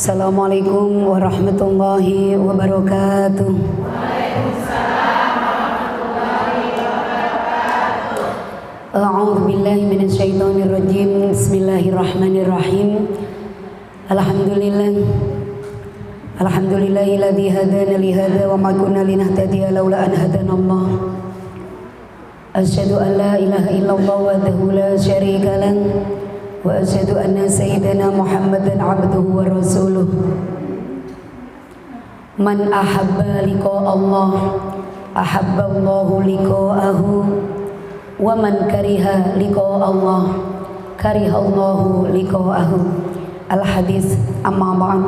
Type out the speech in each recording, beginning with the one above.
Assalamualaikum warahmatullahi wabarakatuh. A'udzu billahi minasyaitonir rajim. Bismillahirrahmanirrahim. Alhamdulillahilladzi hadana li hadza wa ma kunna linahtadiya laula an hadanallah. Asyhadu an la ilaha illallah wahdahu la syarika lahu wa asyhadu anna sayyidana Muhammadan abduhu wa rasuluh. Man ahabba liqa Allah ahabba Allahu liqa'ahu wa man kariha liqa Allah kariha Allahu liqa'ahu. Al hadis. Amma ba'd.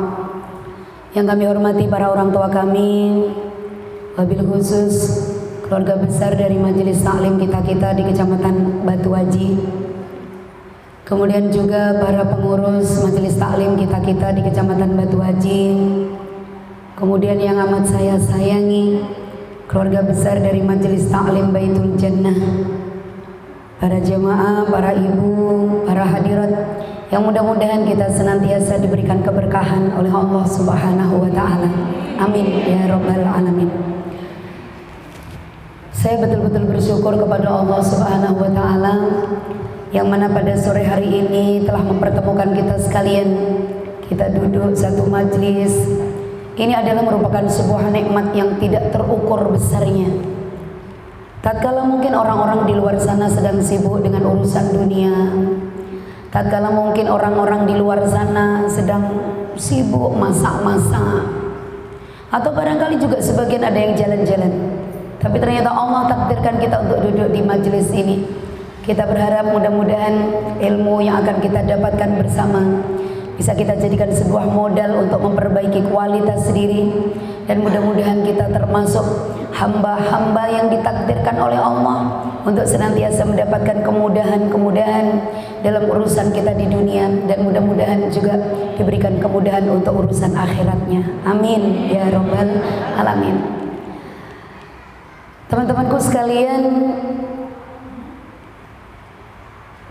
Yang kami hormati para orang tua kami, wabil khusus keluarga besar dari Majelis Taklim kita di Kecamatan Batu Aji. Kemudian juga para pengurus Majelis Taklim kita di Kecamatan Batu Aji. Kemudian yang amat saya sayangi, keluarga besar dari Majelis Taklim Baitul Jannah. Para jemaah, para ibu, para hadirat yang mudah-mudahan kita senantiasa diberikan keberkahan oleh Allah Subhanahu wa taala. Amin ya rabbal alamin. Saya betul-betul bersyukur kepada Allah Subhanahu wa taala yang mana pada sore hari ini telah mempertemukan kita sekalian. Kita duduk satu majlis. Ini adalah merupakan sebuah nikmat yang tidak terukur besarnya. Tatkala mungkin orang-orang di luar sana sedang sibuk dengan urusan dunia, tatkala mungkin orang-orang di luar sana sedang sibuk masak-masak, atau barangkali juga sebagian ada yang jalan-jalan, tapi ternyata Allah takdirkan kita untuk duduk di majelis ini. Kita berharap mudah-mudahan ilmu yang akan kita dapatkan bersama bisa kita jadikan sebuah modal untuk memperbaiki kualitas diri, dan mudah-mudahan kita termasuk hamba-hamba yang ditakdirkan oleh Allah untuk senantiasa mendapatkan kemudahan-kemudahan dalam urusan kita di dunia, dan mudah-mudahan juga diberikan kemudahan untuk urusan akhiratnya. Amin ya rabbal alamin. Teman-temanku sekalian,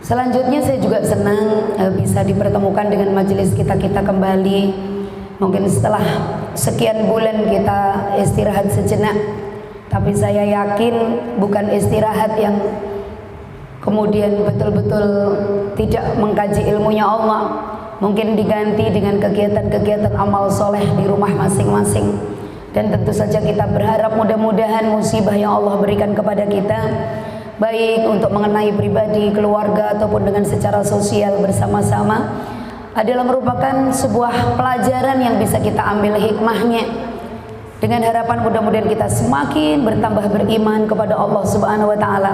selanjutnya saya juga senang bisa dipertemukan dengan majelis kita kembali. Mungkin setelah sekian bulan kita istirahat sejenak, tapi saya yakin bukan istirahat yang kemudian betul-betul tidak mengkaji ilmunya Allah. Mungkin diganti dengan kegiatan-kegiatan amal soleh di rumah masing-masing. Dan tentu saja kita berharap mudah-mudahan musibah yang Allah berikan kepada kita, baik untuk mengenai pribadi, keluarga, ataupun dengan secara sosial bersama-sama, adalah merupakan sebuah pelajaran yang bisa kita ambil hikmahnya. Dengan harapan mudah-mudahan kita semakin bertambah beriman kepada Allah Subhanahu wa taala.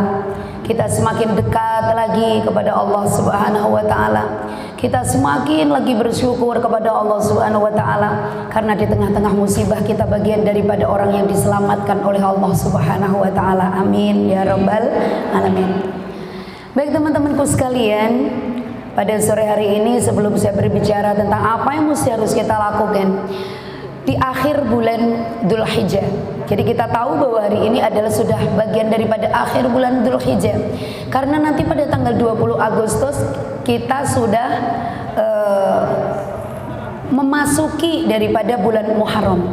Kita semakin dekat lagi kepada Allah Subhanahu wa taala. Kita semakin lagi bersyukur kepada Allah Subhanahu wa taala, karena di tengah-tengah musibah kita bagian daripada orang yang diselamatkan oleh Allah Subhanahu wa taala. Amin ya rabbal alamin. Baik teman-temanku sekalian, pada sore hari ini sebelum saya berbicara tentang apa yang harus kita lakukan di akhir bulan Dzulhijjah. Jadi kita tahu bahwa hari ini adalah sudah bagian daripada akhir bulan Dzulhijjah. Karena nanti pada tanggal 20 Agustus kita sudah memasuki daripada bulan Muharram.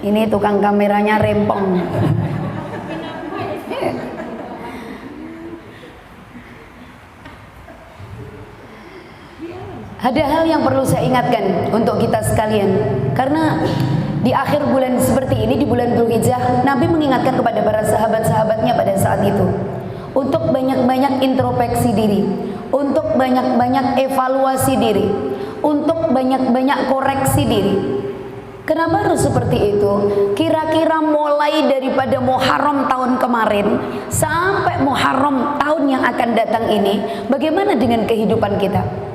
Ini tukang kameranya rempong. Ada hal yang perlu saya ingatkan untuk kita sekalian, karena di akhir bulan seperti ini, di bulan Dzulhijjah, Nabi mengingatkan kepada para sahabat-sahabatnya pada saat itu untuk banyak-banyak introspeksi diri, untuk banyak-banyak evaluasi diri, untuk banyak-banyak koreksi diri. Kenapa harus seperti itu? Kira-kira mulai daripada Muharram tahun kemarin sampai Muharram tahun yang akan datang ini, bagaimana dengan kehidupan kita?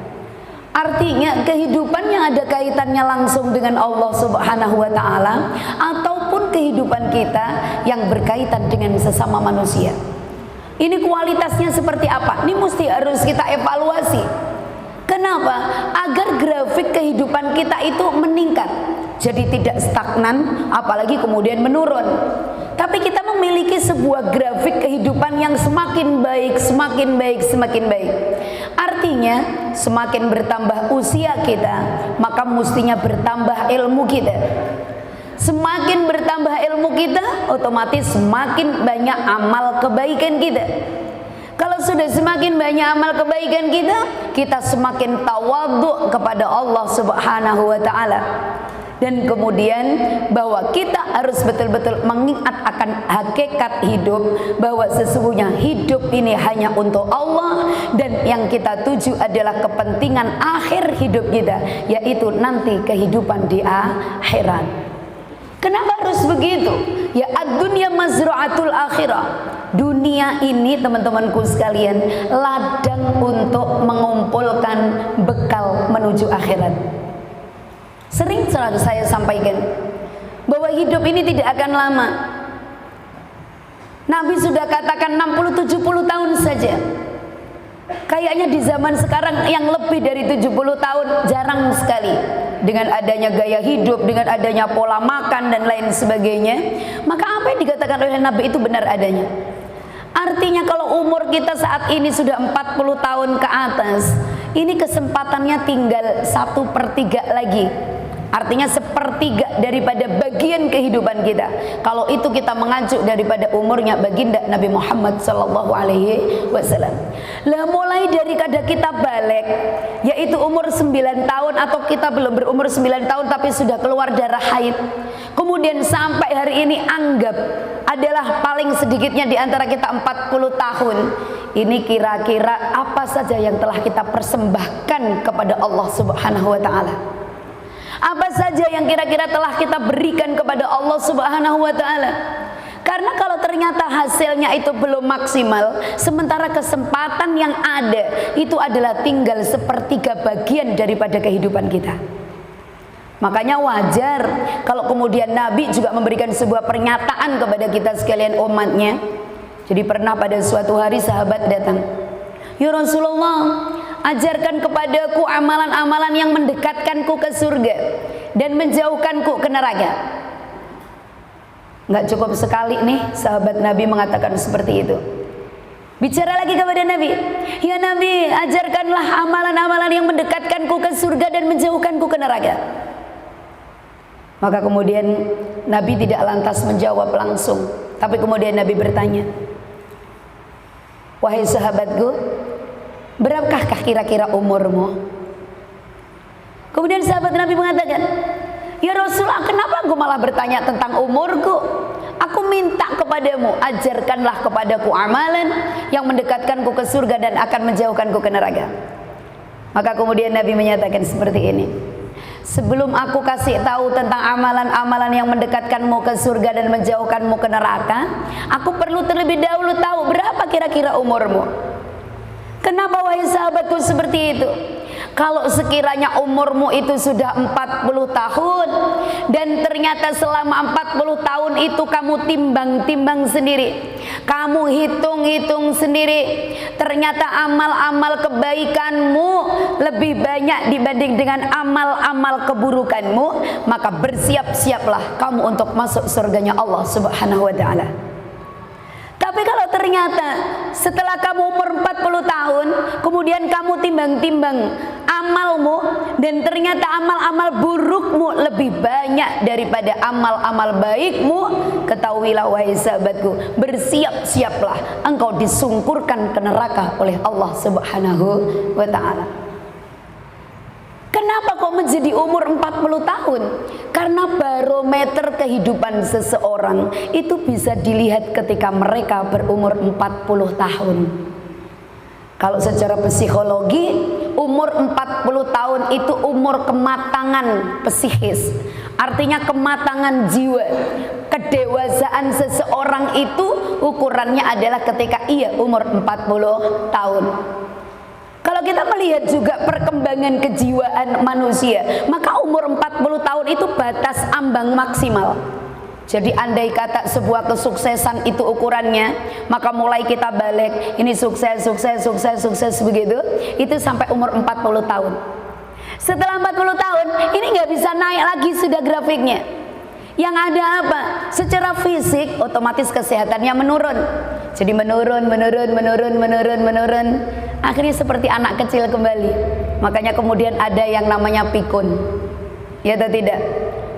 Artinya kehidupan yang ada kaitannya langsung dengan Allah Subhanahu wa taala, ataupun kehidupan kita yang berkaitan dengan sesama manusia. Ini kualitasnya seperti apa? Ini mesti harus kita evaluasi. Kenapa? Agar grafik kehidupan kita itu meningkat, jadi tidak stagnan, apalagi kemudian menurun. Tapi kita memiliki sebuah grafik kehidupan yang semakin baik, semakin baik, semakin baik. Artinya semakin bertambah usia kita, maka mestinya bertambah ilmu kita. Semakin bertambah ilmu kita, otomatis semakin banyak amal kebaikan kita. Kalau sudah semakin banyak amal kebaikan kita, kita semakin tawadhu kepada Allah Subhanahu wa taala. Dan kemudian bahwa kita harus betul-betul mengingat akan hakikat hidup, bahwa sesungguhnya hidup ini hanya untuk Allah, dan yang kita tuju adalah kepentingan akhir hidup kita, yaitu nanti kehidupan di akhirat. Kenapa harus begitu? Ya, ad-dunya mazra'atul akhirah. Dunia ini, teman-temanku sekalian, ladang untuk mengumpulkan bekal menuju akhirat. Sering selalu saya sampaikan bahwa hidup ini tidak akan lama. Nabi sudah katakan 60-70 tahun saja. Kayaknya di zaman sekarang yang lebih dari 70 tahun jarang sekali. Dengan adanya gaya hidup, dengan adanya pola makan dan lain sebagainya, maka apa yang dikatakan oleh Nabi itu benar adanya. Artinya kalau umur kita saat ini sudah 40 tahun ke atas, ini kesempatannya tinggal 1/3 lagi. Artinya 1/3 daripada bagian kehidupan kita. Kalau itu kita mengacu daripada umurnya baginda Nabi Muhammad sallallahu alaihi wasallam. Lah mulai dari kada kita balik, yaitu umur 9 tahun, atau kita belum berumur 9 tahun tapi sudah keluar darah haid. Kemudian sampai hari ini anggap adalah paling sedikitnya di antara kita 40 tahun. Ini kira-kira apa saja yang telah kita persembahkan kepada Allah Subhanahu wa taala? Apa saja yang kira-kira telah kita berikan kepada Allah Subhanahu wa taala? Karena kalau ternyata hasilnya itu belum maksimal, sementara kesempatan yang ada itu adalah tinggal 1/3 bagian daripada kehidupan kita. Makanya wajar kalau kemudian Nabi juga memberikan sebuah pernyataan kepada kita sekalian umatnya. Jadi pernah pada suatu hari sahabat datang, "Ya Rasulullah, ajarkan kepadaku amalan-amalan yang mendekatkanku ke surga dan menjauhkanku ke neraka." Nggak cukup sekali nih sahabat Nabi mengatakan seperti itu. Bicara lagi kepada Nabi, "Ya Nabi, ajarkanlah amalan-amalan yang mendekatkanku ke surga dan menjauhkanku ke neraka." Maka kemudian Nabi tidak lantas menjawab langsung, tapi kemudian Nabi bertanya, "Wahai sahabatku, berapakah kira-kira umurmu?" Kemudian sahabat Nabi mengatakan, "Ya Rasulullah, kenapa aku malah bertanya tentang umurku? Aku minta kepadamu, ajarkanlah kepadaku amalan yang mendekatkanku ke surga dan akan menjauhkanku ke neraka." Maka kemudian Nabi menyatakan seperti ini, "Sebelum aku kasih tahu tentang amalan-amalan yang mendekatkanmu ke surga dan menjauhkanmu ke neraka, aku perlu terlebih dahulu tahu berapa kira-kira umurmu." Kenapa wahai sahabatku seperti itu? Kalau sekiranya umurmu itu sudah 40 tahun dan ternyata selama 40 tahun itu kamu timbang-timbang sendiri, kamu hitung-hitung sendiri, ternyata amal-amal kebaikanmu lebih banyak dibanding dengan amal-amal keburukanmu, maka bersiap-siaplah kamu untuk masuk surganya Allah Subhanahu wa taala. Tapi kalau ternyata setelah kamu umur 40 tahun, kemudian kamu timbang-timbang amalmu, dan ternyata amal-amal burukmu lebih banyak daripada amal-amal baikmu, ketahuilah wahai sahabatku, bersiap-siaplah engkau disungkurkan ke neraka oleh Allah Subhanahu wa ta'ala. Kenapa kok menjadi umur 40 tahun? Karena barometer kehidupan seseorang itu bisa dilihat ketika mereka berumur 40 tahun. Kalau secara psikologi, umur 40 tahun itu umur kematangan psikis. Artinya kematangan jiwa. Kedewasaan seseorang itu ukurannya adalah ketika ia umur 40 tahun. Kalau kita melihat juga perkembangan kejiwaan manusia, maka umur 40 tahun itu batas ambang maksimal. Jadi andai kata sebuah kesuksesan itu ukurannya, maka mulai kita balik, ini sukses begitu, itu sampai umur 40 tahun. Setelah 40 tahun, ini nggak bisa naik lagi sudah grafiknya. Yang ada apa? Secara fisik otomatis kesehatannya menurun. Jadi menurun. Akhirnya seperti anak kecil kembali. Makanya kemudian ada yang namanya pikun. Ya atau tidak?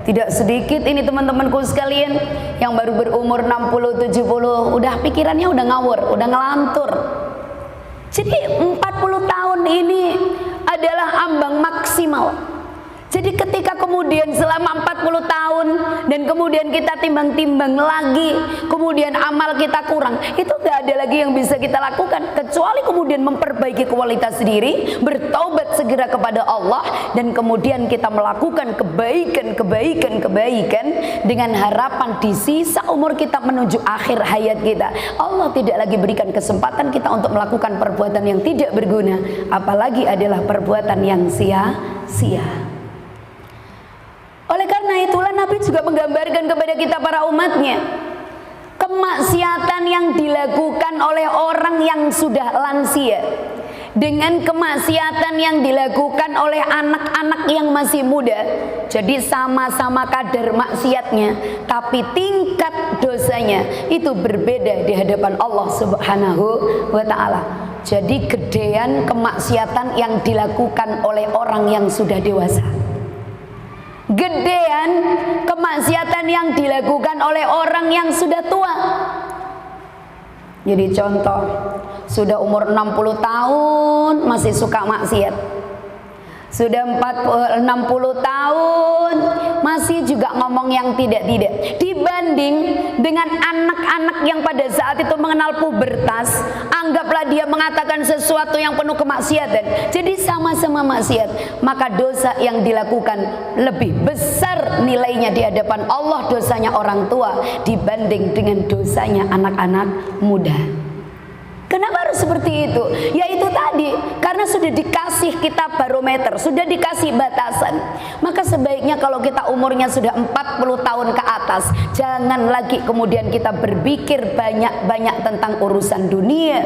Tidak sedikit ini teman-temanku sekalian yang baru berumur 60, 70, udah pikirannya udah ngawur, udah ngelantur. Jadi 40 tahun ini adalah ambang maksimal. Jadi ketika kemudian selama 40 tahun dan kemudian kita timbang-timbang lagi, kemudian amal kita kurang, itu gak ada lagi yang bisa kita lakukan kecuali kemudian memperbaiki kualitas diri, bertaubat segera kepada Allah, dan kemudian kita melakukan kebaikan dengan harapan di sisa umur kita menuju akhir hayat kita, Allah tidak lagi berikan kesempatan kita untuk melakukan perbuatan yang tidak berguna, apalagi adalah perbuatan yang sia-sia. Oleh karena itulah Nabi juga menggambarkan kepada kita para umatnya, kemaksiatan yang dilakukan oleh orang yang sudah lansia dengan kemaksiatan yang dilakukan oleh anak-anak yang masih muda, jadi sama-sama kadar maksiatnya, tapi tingkat dosanya itu berbeda di hadapan Allah Subhanahu wa ta'ala. Jadi gedean kemaksiatan yang dilakukan oleh orang yang sudah dewasa, gedean kemaksiatan yang dilakukan oleh orang yang sudah tua. Jadi contoh, sudah umur 60 tahun masih suka maksiat, sudah 60 tahun masih juga ngomong yang tidak-tidak, dibanding dengan anak-anak yang pada saat itu mengenal pubertas, anggaplah dia mengatakan sesuatu yang penuh kemaksiatan, jadi sama-sama maksiat, maka dosa yang dilakukan lebih besar nilainya di hadapan Allah, dosanya orang tua dibanding dengan dosanya anak-anak muda. Kenapa harus seperti itu? Ya itu tadi, karena sudah dikasih kita barometer, sudah dikasih batasan. Maka sebaiknya kalau kita umurnya sudah 40 tahun ke atas, jangan lagi kemudian kita berpikir banyak-banyak tentang urusan dunia.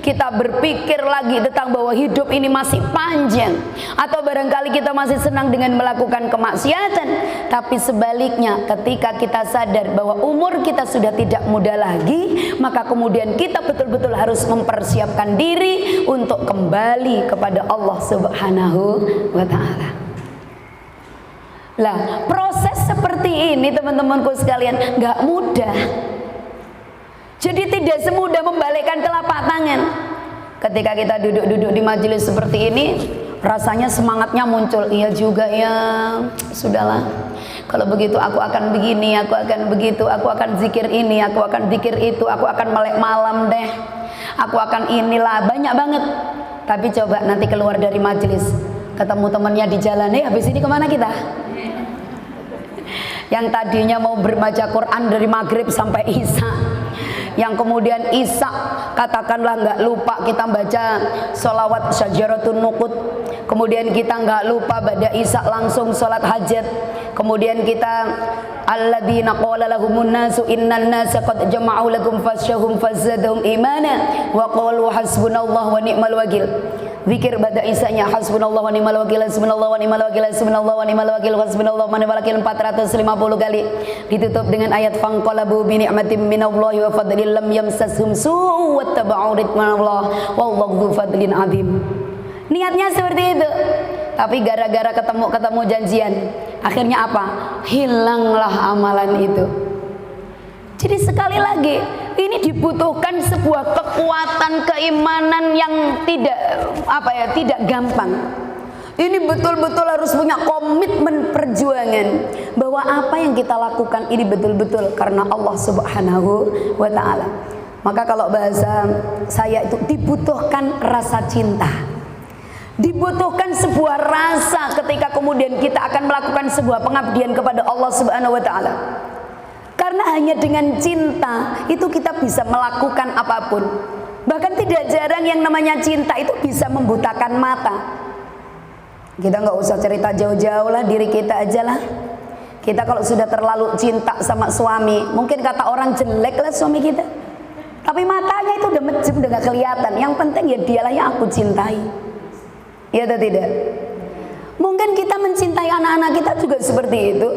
Kita berpikir lagi tentang bahwa hidup ini masih panjang, atau barangkali kita masih senang dengan melakukan kemaksiatan. Tapi sebaliknya, ketika kita sadar bahwa umur kita sudah tidak muda lagi, maka kemudian kita betul-betul harus mempersiapkan diri untuk kembali kepada Allah Subhanahu wa ta'ala. Lah, proses seperti ini teman-temanku sekalian gak mudah. Jadi tidak semudah membalikkan telapak tangan. Ketika kita duduk-duduk di majelis seperti ini, rasanya semangatnya muncul. Iya juga ya, sudahlah, kalau begitu aku akan begini, aku akan begitu, aku akan zikir ini, aku akan zikir itu, aku akan melek malam deh, aku akan inilah, banyak banget. Tapi coba nanti keluar dari majelis, ketemu temannya di jalan, habis ini kemana kita? Yang tadinya mau berbaca Quran dari maghrib sampai isya, yang kemudian isya katakanlah nggak lupa kita baca sholawat syajaratun nuqut, kemudian kita nggak lupa pada isya langsung sholat hajat, kemudian kita alladzina qala lahumun nasu innan nasa qad jama'u lakum fasyahum fazadahum imana wa qalu hasbunallahu wa ni'mal wakil. Zikir pada isanya hasbunallahu wa ni'mal wakil, hasbunallahu wa ni'mal wakil, hasbunallahu wa ni'mal wakil, hasbunallahu wa ni'mal wakil 450 kali. Ditutup dengan ayat fanqalabu bi ni'matin minallahi wa fadlin lam yamsashum su'u wattaba'u ridwanallah wallahu dzu fadlin adzim. Niatnya seperti itu, tapi gara-gara ketemu janjian, akhirnya apa? Hilanglah amalan itu. Jadi sekali lagi, ini dibutuhkan sebuah kekuatan keimanan yang tidak gampang. Ini betul-betul harus punya komitmen perjuangan bahwa apa yang kita lakukan ini betul-betul karena Allah Subhanahu wa ta'ala. Maka kalau bahasa saya itu dibutuhkan rasa cinta, dibutuhkan sebuah rasa ketika kemudian kita akan melakukan sebuah pengabdian kepada Allah Subhanahu wa ta'ala. Karena hanya dengan cinta itu kita bisa melakukan apapun. Bahkan tidak jarang yang namanya cinta itu bisa membutakan mata. Kita nggak usah cerita jauh-jauh lah, diri kita aja lah. Kita kalau sudah terlalu cinta sama suami, mungkin kata orang jelek lah suami kita, tapi matanya itu udah mejem, udah gak kelihatan. Yang penting ya dialah yang aku cintai. Ya atau tidak? Mungkin kita mencintai anak-anak kita juga seperti itu.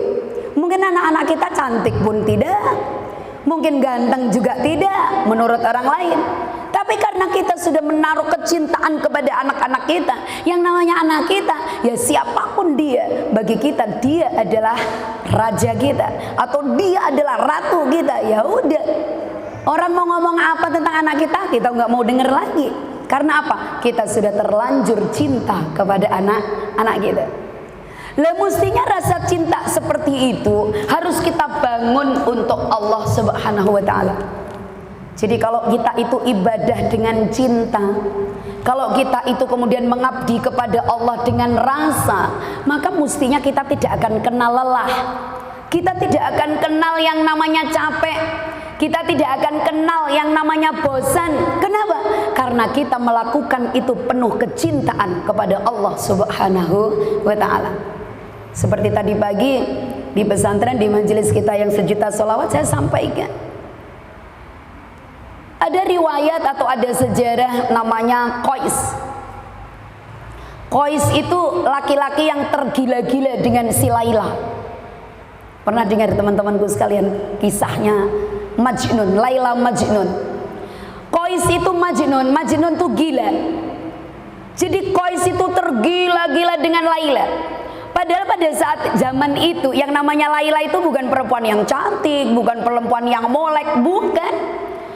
Mungkin anak-anak kita cantik pun tidak, mungkin ganteng juga tidak menurut orang lain. Tapi karena kita sudah menaruh kecintaan kepada anak-anak kita, yang namanya anak kita, ya siapapun dia, bagi kita dia adalah raja kita, atau dia adalah ratu kita. Ya udah, orang mau ngomong apa tentang anak kita nggak mau dengar lagi. Karena apa? Kita sudah terlanjur cinta kepada anak-anak kita. Lah mestinya rasa cinta seperti itu harus kita bangun untuk Allah Subhanahu wa taala. Jadi kalau kita itu ibadah dengan cinta, kalau kita itu kemudian mengabdi kepada Allah dengan rasa, maka mestinya kita tidak akan kenal lelah. Kita tidak akan kenal yang namanya capek. Kita tidak akan kenal yang namanya bosan. Kenapa? Karena kita melakukan itu penuh kecintaan kepada Allah Subhanahu wa taala. Seperti tadi pagi di pesantren, di majelis kita yang sejuta sholawat, saya sampaikan ada riwayat atau ada sejarah namanya Qais. Qais itu laki-laki yang tergila-gila dengan si Laila. Pernah dengar teman-temanku sekalian kisahnya Majnun, Laila Majnun. Qais itu Majnun, Majnun itu gila. Jadi Qais itu tergila-gila dengan Laila. Padahal pada saat zaman itu yang namanya Laila itu bukan perempuan yang cantik, bukan perempuan yang molek, bukan.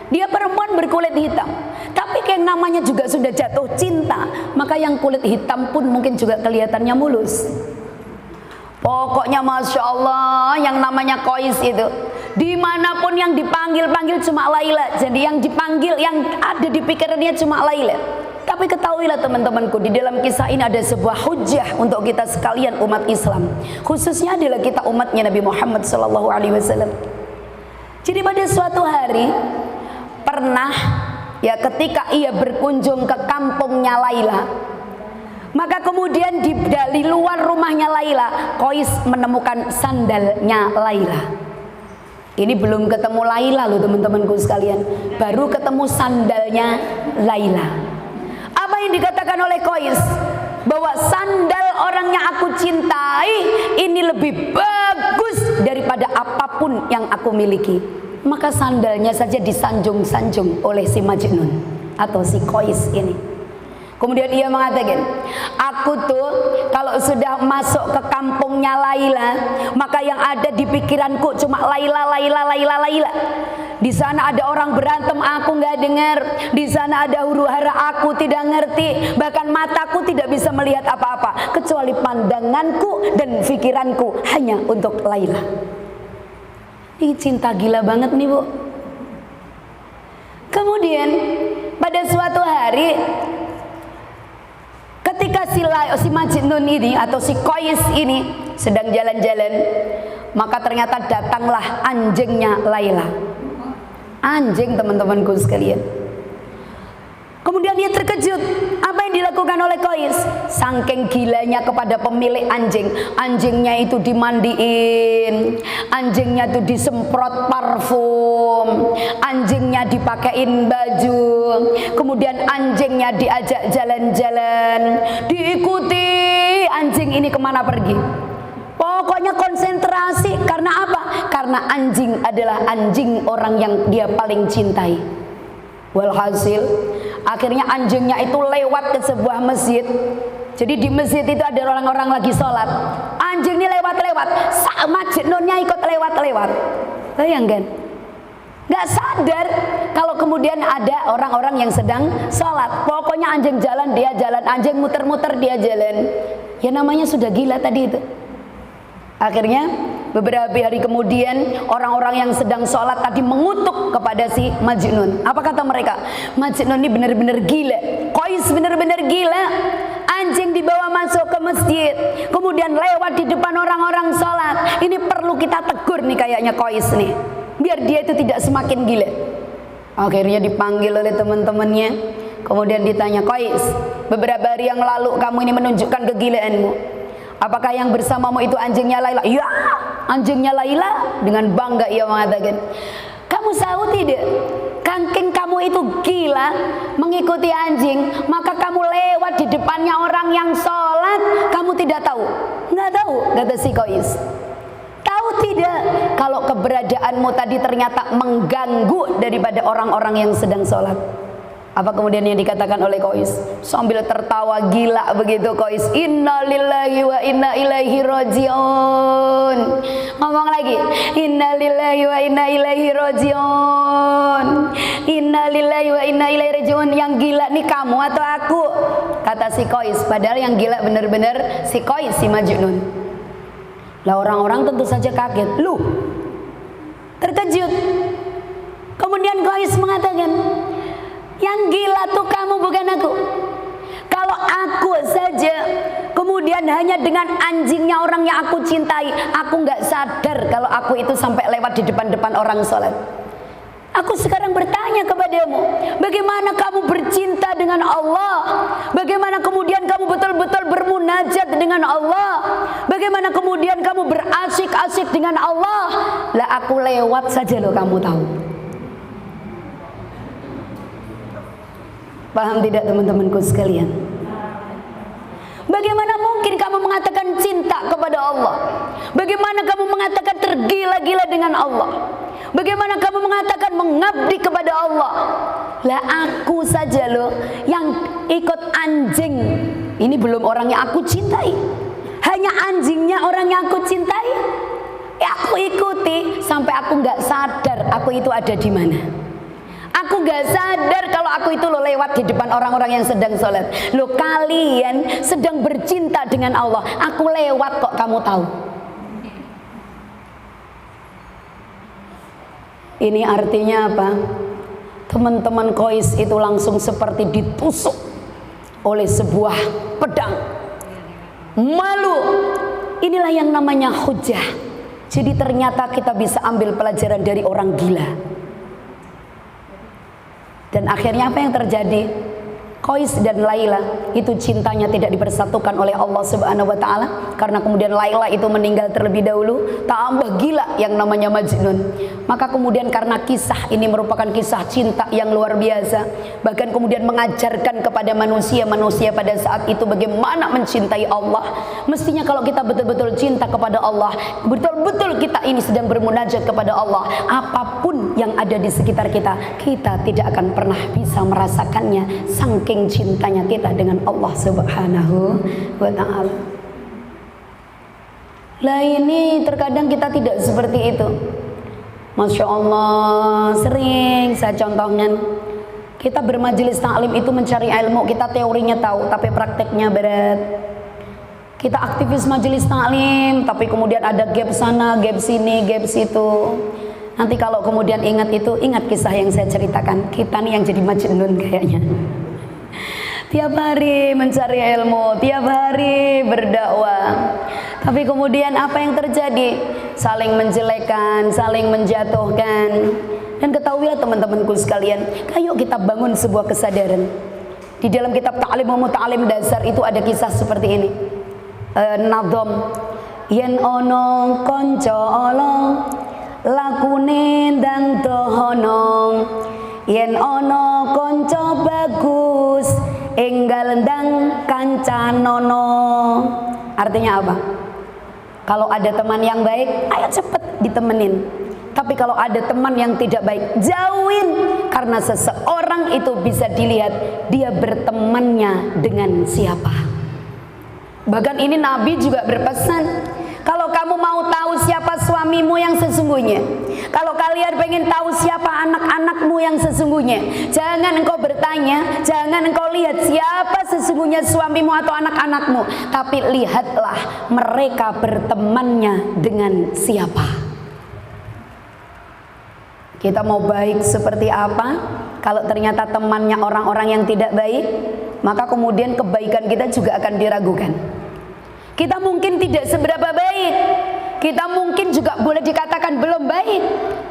Dia perempuan berkulit hitam. Tapi yang namanya juga sudah jatuh cinta, maka yang kulit hitam pun mungkin juga kelihatannya mulus. Pokoknya Masya Allah, yang namanya Qais itu dimanapun yang dipanggil-panggil cuma Laila. Jadi yang dipanggil, yang ada di pikirannya cuma Laila. Tapi ketahuilah teman-temanku, di dalam kisah ini ada sebuah hujah untuk kita sekalian umat Islam, khususnya adalah kita umatnya Nabi Muhammad SAW. Jadi pada suatu hari pernah ya, ketika ia berkunjung ke kampungnya Laila, maka kemudian di luar rumahnya Laila, Qais menemukan sandalnya Laila. Ini belum ketemu Laila loh teman-temanku sekalian, baru ketemu sandalnya Laila. Apa yang dikatakan oleh Qais? Bahwa sandal orang yang aku cintai ini lebih bagus daripada apapun yang aku miliki. Maka sandalnya saja disanjung-sanjung oleh si Majnun atau si Qais ini. Kemudian ia mengatakan, aku tuh kalau sudah masuk ke kampungnya Laila, maka yang ada di pikiranku cuma Laila, Laila, Laila, Laila. Di sana ada orang berantem, aku nggak dengar. Di sana ada huru-hara, aku tidak ngerti. Bahkan mataku tidak bisa melihat apa-apa kecuali pandanganku dan pikiranku hanya untuk Laila. Ini cinta gila banget nih Bu. Kemudian pada suatu hari ketika si Majnun ini atau si Qais ini sedang jalan-jalan, maka ternyata datanglah anjingnya Laila. Anjing teman-temanku sekalian. Kemudian dia terkejut. Apa yang dilakukan oleh Qais? Saking gilanya kepada pemilik anjing, anjingnya itu dimandiin, anjingnya itu disemprot parfum, anjingnya dipakein baju, kemudian anjingnya diajak jalan-jalan, diikuti anjing ini kemana pergi. Pokoknya konsentrasi. Karena apa? Karena anjing adalah anjing orang yang dia paling cintai. Walhasil akhirnya anjingnya itu lewat ke sebuah masjid. Jadi di masjid itu ada orang-orang lagi sholat, anjing ini lewat-lewat, Majnunnya ikut lewat-lewat. Bayangkan, nggak sadar kalau kemudian ada orang-orang yang sedang sholat. Pokoknya anjing jalan dia jalan, anjing muter-muter dia jalan. Ya namanya sudah gila tadi itu. Akhirnya beberapa hari kemudian orang-orang yang sedang sholat tadi mengutuk kepada si Majnun. Apa kata mereka? Majnun ini benar-benar gila, Qais benar-benar gila. Anjing dibawa masuk ke masjid, kemudian lewat di depan orang-orang sholat. Ini perlu kita tegur nih kayaknya Qais nih, biar dia itu tidak semakin gila. Akhirnya dipanggil oleh teman-temannya. Kemudian ditanya, Qais, beberapa hari yang lalu kamu ini menunjukkan kegilaanmu. Apakah yang bersamamu itu anjingnya Laila? Ya, anjingnya Laila. Dengan bangga ia mengatakan, kamu tahu tidak, kangking kamu itu gila mengikuti anjing, maka kamu lewat di depannya orang yang sholat, kamu tidak tahu? Nggak tahu, kata si Qais. Tahu tidak, kalau keberadaanmu tadi ternyata mengganggu daripada orang-orang yang sedang sholat. Apa kemudian yang dikatakan oleh Qais? Sambil tertawa gila begitu Qais, inna lillahi wa inna ilaihi rajiun. Ngomong lagi, inna lillahi wa inna ilaihi rajiun. Inna lillahi wa inna ilaihi rajiun. Yang gila nih kamu atau aku? Kata si Qais. Padahal yang gila benar-benar si Qais, si Majnun. Lah orang-orang tentu saja kaget. Lu terkejut. Kemudian Qais mengatakan, yang gila tuh kamu bukan aku. Kalau aku saja kemudian hanya dengan anjingnya orang yang aku cintai, aku nggak sadar kalau aku itu sampai lewat di depan-depan orang sholat. Aku sekarang bertanya kepadamu, bagaimana kamu bercinta dengan Allah? Bagaimana kemudian kamu betul-betul bermunajat dengan Allah? Bagaimana kemudian kamu berasyik-asyik dengan Allah? Lah aku lewat saja loh, kamu tahu. Paham tidak teman-temanku sekalian? Bagaimana mungkin kamu mengatakan cinta kepada Allah? Bagaimana kamu mengatakan tergila-gila dengan Allah? Bagaimana kamu mengatakan mengabdi kepada Allah? Lah aku saja loh yang ikut anjing. Ini belum orang yang aku cintai, hanya anjingnya orang yang aku cintai. Ya aku ikuti sampai aku nggak sadar aku itu ada di mana. Aku gak sadar kalau aku itu lo lewat di depan orang-orang yang sedang sholat. Lo kalian sedang bercinta dengan Allah, aku lewat kok kamu tahu. Ini artinya apa? Teman-teman Qais itu langsung seperti ditusuk oleh sebuah pedang. Malu. Inilah yang namanya hujah. Jadi ternyata kita bisa ambil pelajaran dari orang gila. Dan akhirnya apa yang terjadi? Qais dan Laila itu cintanya tidak dipersatukan oleh Allah Subhanahu wa taala, karena kemudian Laila itu meninggal terlebih dahulu, tambah gila yang namanya Majnun. Maka kemudian karena kisah ini merupakan kisah cinta yang luar biasa, bahkan kemudian mengajarkan kepada manusia pada saat itu bagaimana mencintai Allah. Mestinya kalau kita betul-betul cinta kepada Allah, betul-betul kita ini sedang bermunajat kepada Allah, apapun yang ada di sekitar kita, kita tidak akan pernah bisa merasakannya, saking cintanya kita dengan Allah Subhanahu wa ta'ala. Lah ini terkadang kita tidak seperti itu. Masya Allah, sering saya contohkan, kita bermajelis taklim itu mencari ilmu, kita teorinya tahu tapi prakteknya berat. Kita aktivis majelis taklim tapi kemudian ada gap sana, gap sini, gap situ. Nanti kalau kemudian ingat itu, ingat kisah yang saya ceritakan, kita nih yang jadi Majnun kayaknya. Tiap hari mencari ilmu, tiap hari berdakwah, tapi kemudian apa yang terjadi? Saling menjelekkan, saling menjatuhkan. Dan ketahuilah teman-temanku sekalian, ayo kita bangun sebuah kesadaran. Di dalam kitab Ta'lim wa Muta'alim Dasar itu ada kisah seperti ini. Nadhom, yen ono konco olo lakune ndang dohono, yen ono konco bagus enggal ndang kancanono. Artinya apa? Kalau ada teman yang baik, ayo cepet ditemenin. Tapi kalau ada teman yang tidak baik, jauhin. Karena seseorang itu bisa dilihat dia bertemannya dengan siapa. Bahkan ini Nabi juga berpesan, kalau kamu mau tahu siapa suamimu yang sesungguhnya, kalau kalian pengen tahu siapa anak-anakmu yang sesungguhnya, jangan engkau bertanya, jangan engkau lihat siapa sesungguhnya suamimu atau anak-anakmu, tapi lihatlah mereka bertemannya dengan siapa. Kita mau baik seperti apa? Kalau ternyata temannya orang-orang yang tidak baik, maka kemudian kebaikan kita juga akan diragukan. Kita mungkin tidak seberapa baik, kita mungkin juga boleh dikatakan belum baik,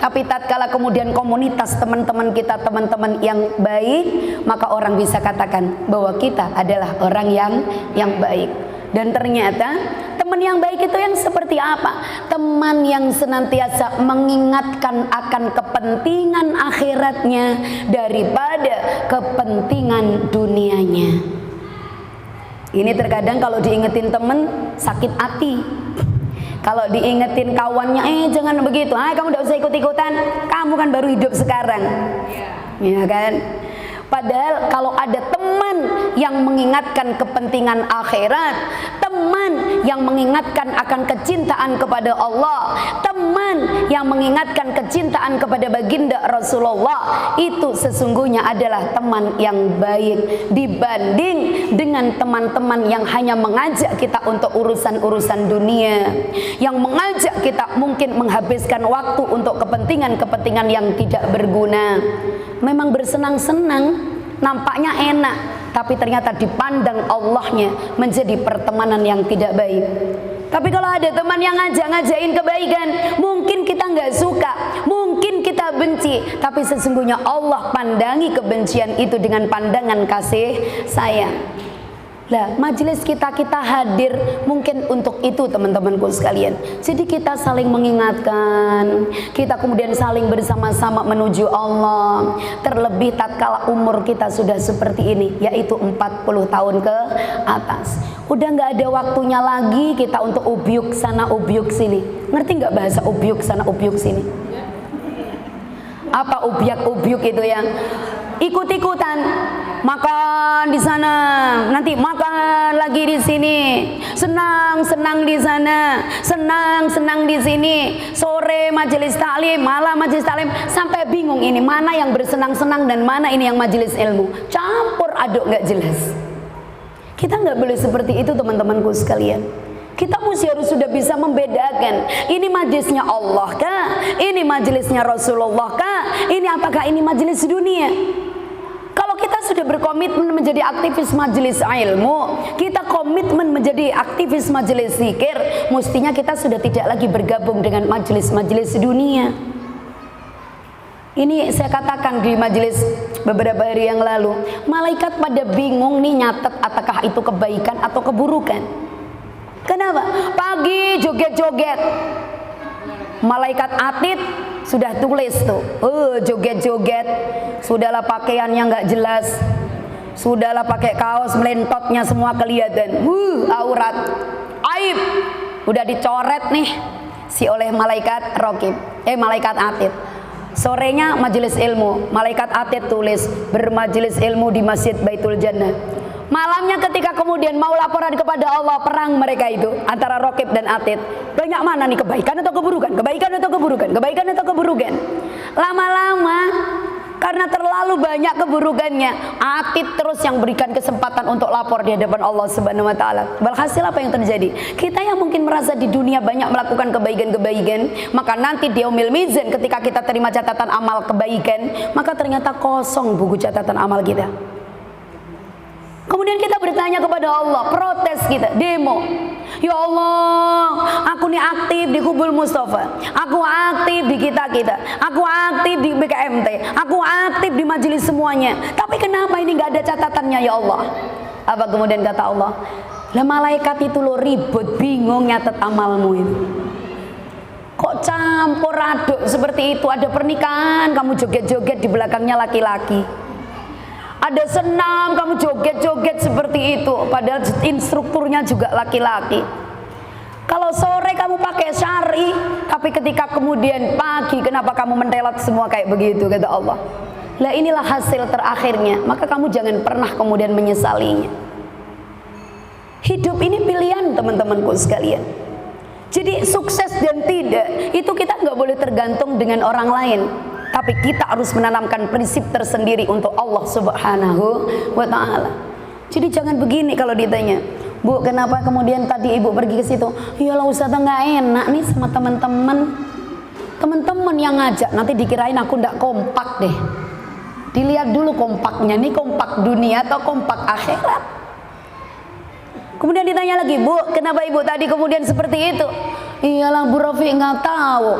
tapi tatkala kemudian komunitas teman-teman kita, teman-teman yang baik, maka orang bisa katakan bahwa kita adalah orang yang baik. Dan ternyata teman yang baik itu yang seperti apa? Teman yang senantiasa mengingatkan akan kepentingan akhiratnya daripada kepentingan dunianya. Ini terkadang kalau diingetin teman sakit hati, Kalau diingetin kawannya, jangan begitu, kamu tidak usah ikut-ikutan, kamu kan baru hidup sekarang, ya kan? Padahal kalau ada teman yang mengingatkan kepentingan akhirat, teman yang mengingatkan akan kecintaan kepada Allah, teman yang mengingatkan kecintaan kepada baginda Rasulullah, itu sesungguhnya adalah teman yang baik dibanding dengan teman-teman yang hanya mengajak kita untuk urusan-urusan dunia, yang mengajak kita mungkin menghabiskan waktu untuk kepentingan-kepentingan yang tidak berguna. Memang bersenang-senang, nampaknya enak, tapi ternyata dipandang Allahnya menjadi pertemanan yang tidak baik. Tapi kalau ada teman yang ngajakin kebaikan, mungkin kita nggak suka, mungkin kita benci, tapi sesungguhnya Allah pandangi kebencian itu dengan pandangan kasih sayang. Lah, majelis kita hadir mungkin untuk itu, teman-temanku sekalian. Jadi kita saling mengingatkan, kita kemudian saling bersama-sama menuju Allah. Terlebih tatkala umur kita sudah seperti ini, yaitu 40 tahun ke atas. Udah nggak ada waktunya lagi kita untuk ubyuk sana ubyuk sini. Ngerti nggak bahasa ubyuk sana ubyuk sini? Apa ubyak-ubyuk itu yang ikut-ikutan, makan di sana, nanti makan lagi di sini, senang-senang di sana, senang-senang di sini, sore majelis taklim, malam majelis taklim, sampai bingung ini mana yang bersenang-senang dan mana ini yang majelis ilmu, campur aduk nggak jelas. Kita nggak boleh seperti itu, teman-temanku sekalian. Kita mesti harus sudah bisa membedakan, ini majelisnya Allah kah? Ini majelisnya Rasulullah kah? Ini apakah ini majelis dunia? Kalau kita sudah berkomitmen menjadi aktivis majelis ilmu, kita komitmen menjadi aktivis majelis zikir, mestinya kita sudah tidak lagi bergabung dengan majelis-majelis dunia. Ini saya katakan di majelis beberapa hari yang lalu, malaikat pada bingung nih nyatet apakah itu kebaikan atau keburukan. Kenapa? Pagi joget-joget, malaikat atid sudah tulis tuh, joget-joget, sudahlah pakaiannya nggak jelas, sudahlah pakai kaos melentotnya semua kelihatan, aurat, aib, udah dicoret nih si oleh malaikat rokib, malaikat atid. Sorenya majelis ilmu, malaikat atid tulis bermajelis ilmu di Masjid Baitul Jannah. Malamnya ketika kemudian mau laporan kepada Allah, perang mereka itu antara rokib dan atid, banyak mana nih kebaikan atau keburukan, kebaikan atau keburukan, kebaikan atau keburukan. Lama-lama karena terlalu banyak keburukannya, atid terus yang berikan kesempatan untuk lapor di hadapan Allah Subhanahu wa taala. Walhasil apa yang terjadi? Kita yang mungkin merasa di dunia banyak melakukan kebaikan-kebaikan, maka nanti di yaumil mizan ketika kita terima catatan amal kebaikan, maka ternyata kosong buku catatan amal kita. Kemudian kita bertanya kepada Allah, protes kita, demo. Ya Allah, aku nih aktif di Hubul Mustafa, aku aktif di kita-kita, aku aktif di BKMT, aku aktif di majelis semuanya. Tapi kenapa ini nggak ada catatannya ya Allah? Apa kemudian kata Allah? Lah malaikat itu lo ribut, bingung nyatet amalmu itu. Kok campur aduk seperti itu? Ada pernikahan, kamu joget-joget di belakangnya laki-laki. Ada senam, kamu joget-joget seperti itu, padahal instrukturnya juga laki-laki. Kalau sore kamu pakai syari, tapi ketika kemudian pagi, kenapa kamu mentelat semua kayak begitu, kata Allah. Lah inilah hasil terakhirnya, maka kamu jangan pernah kemudian menyesalinya. Hidup ini pilihan, teman-temanku sekalian. Jadi sukses dan tidak, itu kita nggak boleh tergantung dengan orang lain. Tapi kita harus menanamkan prinsip tersendiri untuk Allah Subhanahu wa ta'ala. Jadi jangan begini kalau ditanya, Bu, kenapa kemudian tadi ibu pergi ke situ? Iyalah Ustazah nggak enak nih sama teman-teman. Teman-teman yang ngajak, nanti dikirain aku nggak kompak deh. Dilihat dulu kompaknya, nih kompak dunia atau kompak akhirat. Kemudian ditanya lagi, Bu, kenapa ibu tadi kemudian seperti itu? Iyalah Bu Rofi nggak tahu.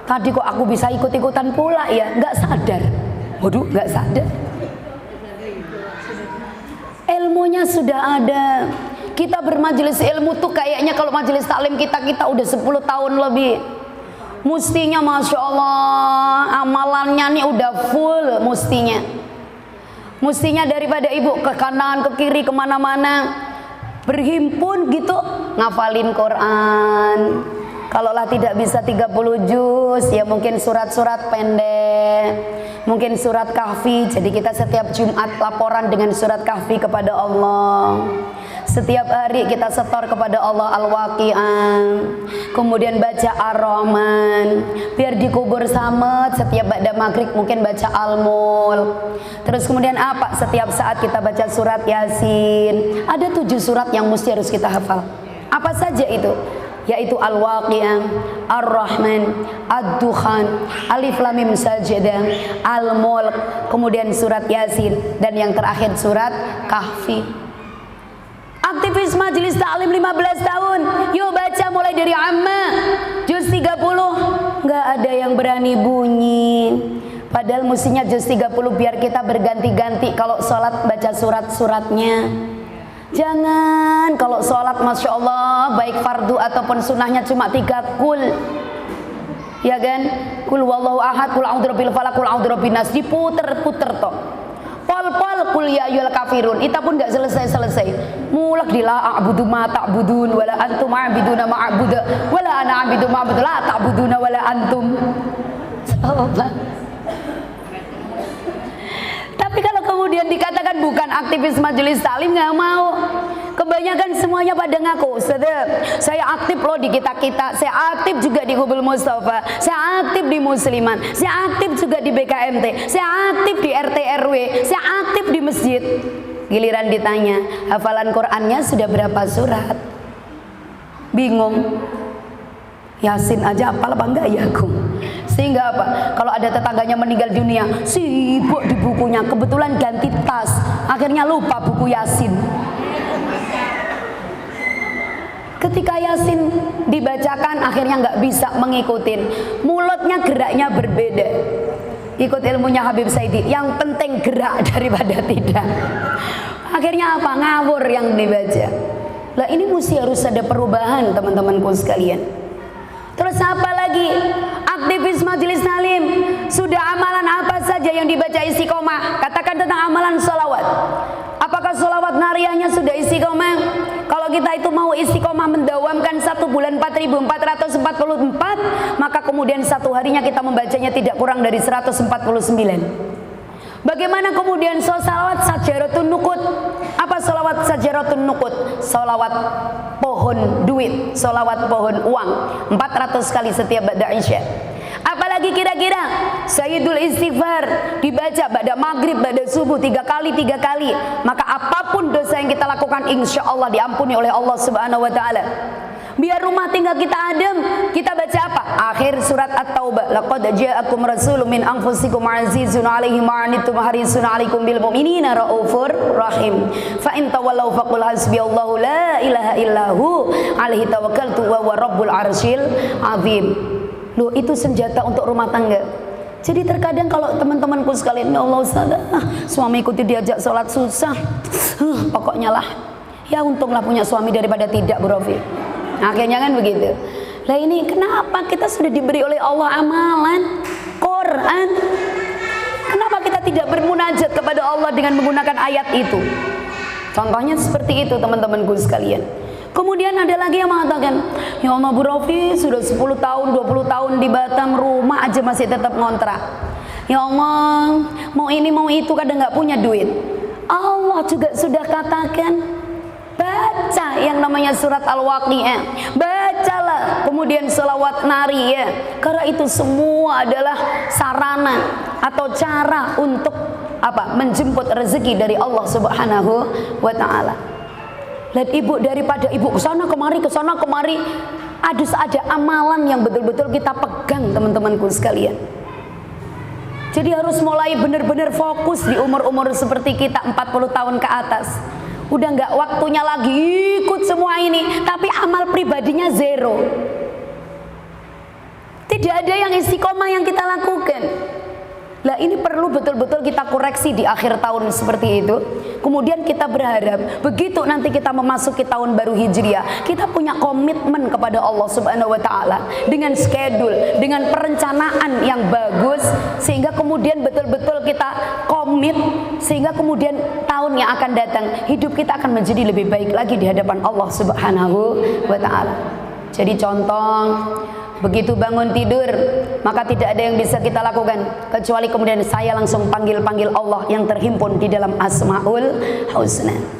Tadi kok aku bisa ikut-ikutan pula ya, nggak sadar. Waduh, nggak sadar. Ilmunya sudah ada. Kita bermajelis ilmu tuh kayaknya kalau majelis taklim kita udah 10 tahun lebih. Mustinya Masya Allah, amalannya nih udah full mustinya. Mustinya daripada ibu ke kanan, ke kiri, kemana-mana berhimpun gitu, ngafalin Quran, Kalaulah tidak bisa 30 juz, ya mungkin surat-surat pendek, mungkin surat Kahfi. Jadi kita setiap Jumat laporan dengan surat Kahfi kepada Allah. Setiap hari kita setor kepada Allah Al-Waqi'ah. Kemudian baca Ar-Rahman. Biar dikubur samet. Setiap ba'da maghrib mungkin baca Al-Mulk. Terus kemudian apa? Setiap saat kita baca surat Yasin. Ada 7 surat yang mesti harus kita hafal. Apa saja itu? Yaitu Al-Waqi'ah, Ar-Rahman, Ad-Dukhan, Alif Lam Mim Sajdah, Al-Mulk, kemudian surat Yasin, dan yang terakhir surat Kahfi. Aktivis Majelis Ta'lim 15 tahun, yuk baca mulai dari Amma juz 30. Nggak ada yang berani bunyi. Padahal mestinya juz 30 biar kita berganti-ganti kalau sholat baca surat-suratnya. Jangan kalau sholat Masya Allah baik fardu ataupun sunnahnya cuma 3 kul. Ya kan? Kul wallahu ahad, kul a'udzu birabbil falaq, kul a'udzu birabbin nas, diputer-puter toh. Pol-pol kul ya ayyuhal kafirun, itu pun enggak selesai-selesai. Mulak di la a'budu ma ta'budun wala antum a'biduna ma a'budu wala ana a'budu ma a'budu la ta'buduna wala antum. Tapi kalau kemudian dikatakan bukan aktivis Majelis Ta'lim, nggak mau. Kebanyakan semuanya pada ngaku, saya aktif loh di kita-kita, saya aktif juga di Hubul Mustafa, saya aktif di Musliman, saya aktif juga di BKMT, saya aktif di RT RW, saya aktif di masjid. Giliran ditanya, hafalan Qur'annya sudah berapa surat? Bingung. Yasin aja hafal apa enggak ya aku? Sehingga apa? Kalau ada tetangganya meninggal dunia, sibuk di bukunya, kebetulan ganti tas, akhirnya lupa buku Yasin. Ketika Yasin dibacakan akhirnya nggak bisa mengikutin, mulutnya geraknya berbeda. Ikut ilmunya Habib Saidi, yang penting gerak daripada tidak. Akhirnya apa? Ngawur yang dibaca. Lah ini mesti harus ada perubahan teman-temanku sekalian. Terus apa lagi? Aktivis Majelis Ta'lim, sudah amalan apa saja yang dibaca istiqomah? Katakan tentang amalan sholawat. Apakah sholawat nariyahnya sudah istiqomah? Kalau kita itu mau istiqomah mendawamkan 1 bulan 4.444, maka kemudian satu harinya kita membacanya tidak kurang dari 149. Bagaimana kemudian sholawat sajaratun nukut? Apa sholawat sajaratun nukut? Sholawat pohon duit, sholawat pohon uang 400 kali setiap ba'da isya. Apalagi kira-kira Sayyidul Istighfar dibaca ba'da maghrib, ba'da subuh 3 kali. Maka apapun dosa yang kita lakukan insya Allah diampuni oleh Allah Subhanahu Wa Taala. Biar rumah tinggal kita adem, kita baca apa? Akhir surat At-Taubah. Laqad ja'akum rasulun min anfusikum azizun 'alaihi ma 'anittum harisun 'alaikum bil mu'minina raufur rahim. Fa in tawallaw faqul hasbiyallahu la ilaha illahu 'alaihi tawakkaltu wa huwa rabbul arsyil 'azim. Loh, itu senjata untuk rumah tangga. Jadi terkadang kalau teman-temanku sekalian, ya Allah Ustaz, suamiku diajak sholat susah, pokoknya lah, ya untunglah punya suami daripada tidak, Bro Rofi. Akhirnya kan begitu. Lah ini kenapa kita sudah diberi oleh Allah amalan Quran, kenapa kita tidak bermunajat kepada Allah dengan menggunakan ayat itu? Contohnya seperti itu teman-temanku sekalian. Kemudian ada lagi yang mengatakan, ya Allah Bu Rofi sudah 10 tahun 20 tahun di Batam, rumah aja masih tetap ngontrak. Ya Allah, mau ini mau itu kadang nggak punya duit. Allah juga sudah katakan, baca yang namanya surat Al-Waqi'ah, bacalah kemudian selawat nariyah, karena itu semua adalah sarana atau cara untuk apa? Menjemput rezeki dari Allah Subhanahu wa Ta'ala. Lihat ibu, daripada ibu kesana kemari harus ada amalan yang betul-betul kita pegang teman-temanku sekalian. Jadi harus mulai benar-benar fokus di umur-umur seperti kita 40 tahun ke atas. Udah nggak waktunya lagi ikut semua ini, tapi amal pribadinya zero. Tidak ada yang istiqomah yang kita lakukan. Lah ini perlu betul-betul kita koreksi di akhir tahun seperti itu. Kemudian kita berharap begitu nanti kita memasuki tahun baru Hijriah, kita punya komitmen kepada Allah Subhanahu wa Ta'ala dengan schedule, dengan perencanaan yang bagus, sehingga kemudian betul-betul kita komit, sehingga kemudian tahun yang akan datang hidup kita akan menjadi lebih baik lagi di hadapan Allah Subhanahu wa Ta'ala. Jadi contoh, begitu bangun tidur, maka tidak ada yang bisa kita lakukan kecuali kemudian saya langsung panggil-panggil Allah yang terhimpun di dalam Asmaul Husna.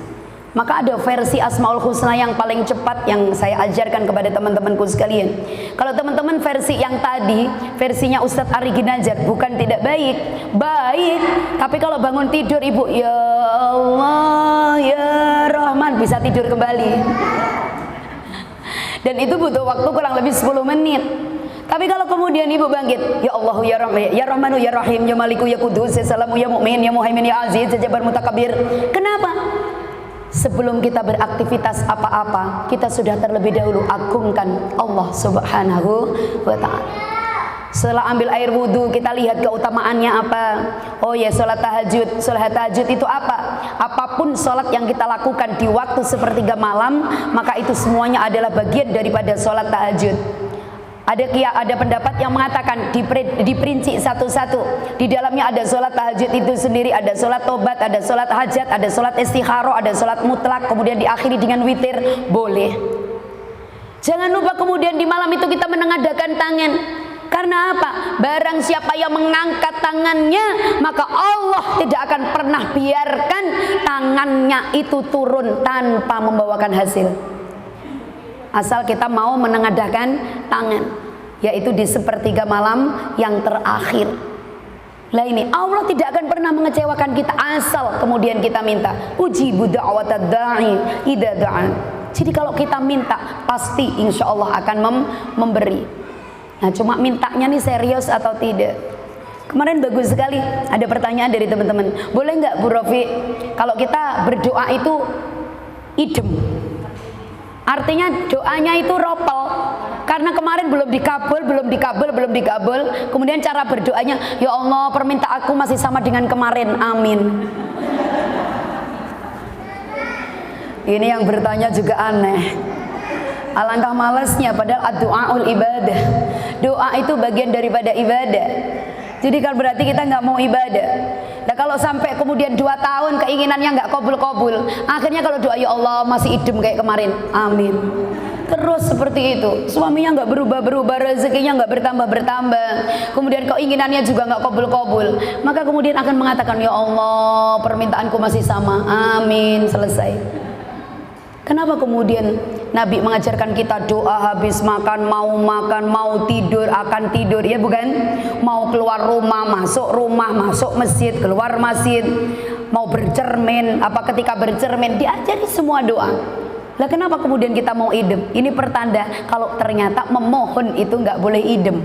Maka ada versi Asmaul Husna yang paling cepat yang saya ajarkan kepada teman-temanku sekalian. Kalau teman-teman versi yang tadi, versinya Ustadz Ari Ginanjar, bukan tidak baik, baik. Tapi kalau bangun tidur ibu, ya Allah, ya Rahman, bisa tidur kembali. Dan itu butuh waktu kurang lebih 10 menit. Tapi kalau kemudian ibu bangkit, ya Allah, ya Rahman, ya Rahmanu, ya Rahim, ya Maliku, ya Kudus, ya Salamu, ya Mu'min, ya Muhaimin, ya Aziz, ya Jabbar Mutakabir. Kenapa? Sebelum kita beraktivitas apa-apa, kita sudah terlebih dahulu agungkan Allah Subhanahu wa ta'ala. Setelah ambil air wudhu, kita lihat keutamaannya apa. Oh ya, sholat tahajud. Sholat tahajud itu apa? Apapun sholat yang kita lakukan di waktu sepertiga malam, maka itu semuanya adalah bagian daripada sholat tahajud. Ada pendapat yang mengatakan diperinci satu-satu. Di dalamnya ada sholat tahajud itu sendiri, ada sholat tobat, ada sholat hajat, ada sholat istikharah, ada sholat mutlak, kemudian diakhiri dengan witir. Boleh. Jangan lupa kemudian di malam itu kita menengadahkan tangan. Karena apa? Barang siapa yang mengangkat tangannya, maka Allah tidak akan pernah biarkan tangannya itu turun tanpa membawakan hasil. Asal kita mau menengadahkan tangan, yaitu di sepertiga malam yang terakhir. Lah ini Allah tidak akan pernah mengecewakan kita asal kemudian kita minta. Ujibu da'watad da'i idza da'an. Jadi kalau kita minta, pasti insya Allah akan memberi. Nah, cuma mintanya nih serius atau tidak. Kemarin bagus sekali ada pertanyaan dari teman-teman. Boleh nggak Bu Rofi kalau kita berdoa itu idem? Artinya doanya itu ropel. Karena kemarin belum dikabul. Kemudian cara berdoanya, ya Allah, permintaanku masih sama dengan kemarin. Amin. Ini yang bertanya juga aneh. Alangkah malasnya, padahal ad-du'aul ibadah. Doa itu bagian daripada ibadah. Jadi kan berarti kita nggak mau ibadah. Nah kalau sampai kemudian 2 tahun keinginannya nggak kabul-kabul, akhirnya kalau doa ya Allah masih idem kayak kemarin, amin. Terus seperti itu, suaminya nggak berubah-berubah, rezekinya nggak bertambah-bertambah, kemudian keinginannya juga nggak kabul-kabul, maka kemudian akan mengatakan ya Allah permintaanku masih sama, amin, selesai. Kenapa kemudian Nabi mengajarkan kita doa habis makan, mau tidur, akan tidur, ya bukan? Mau keluar rumah, masuk masjid, keluar masjid, mau bercermin, ketika bercermin, diajari semua doa. Lah kenapa kemudian kita mau idem? Ini pertanda kalau ternyata memohon itu nggak boleh idem.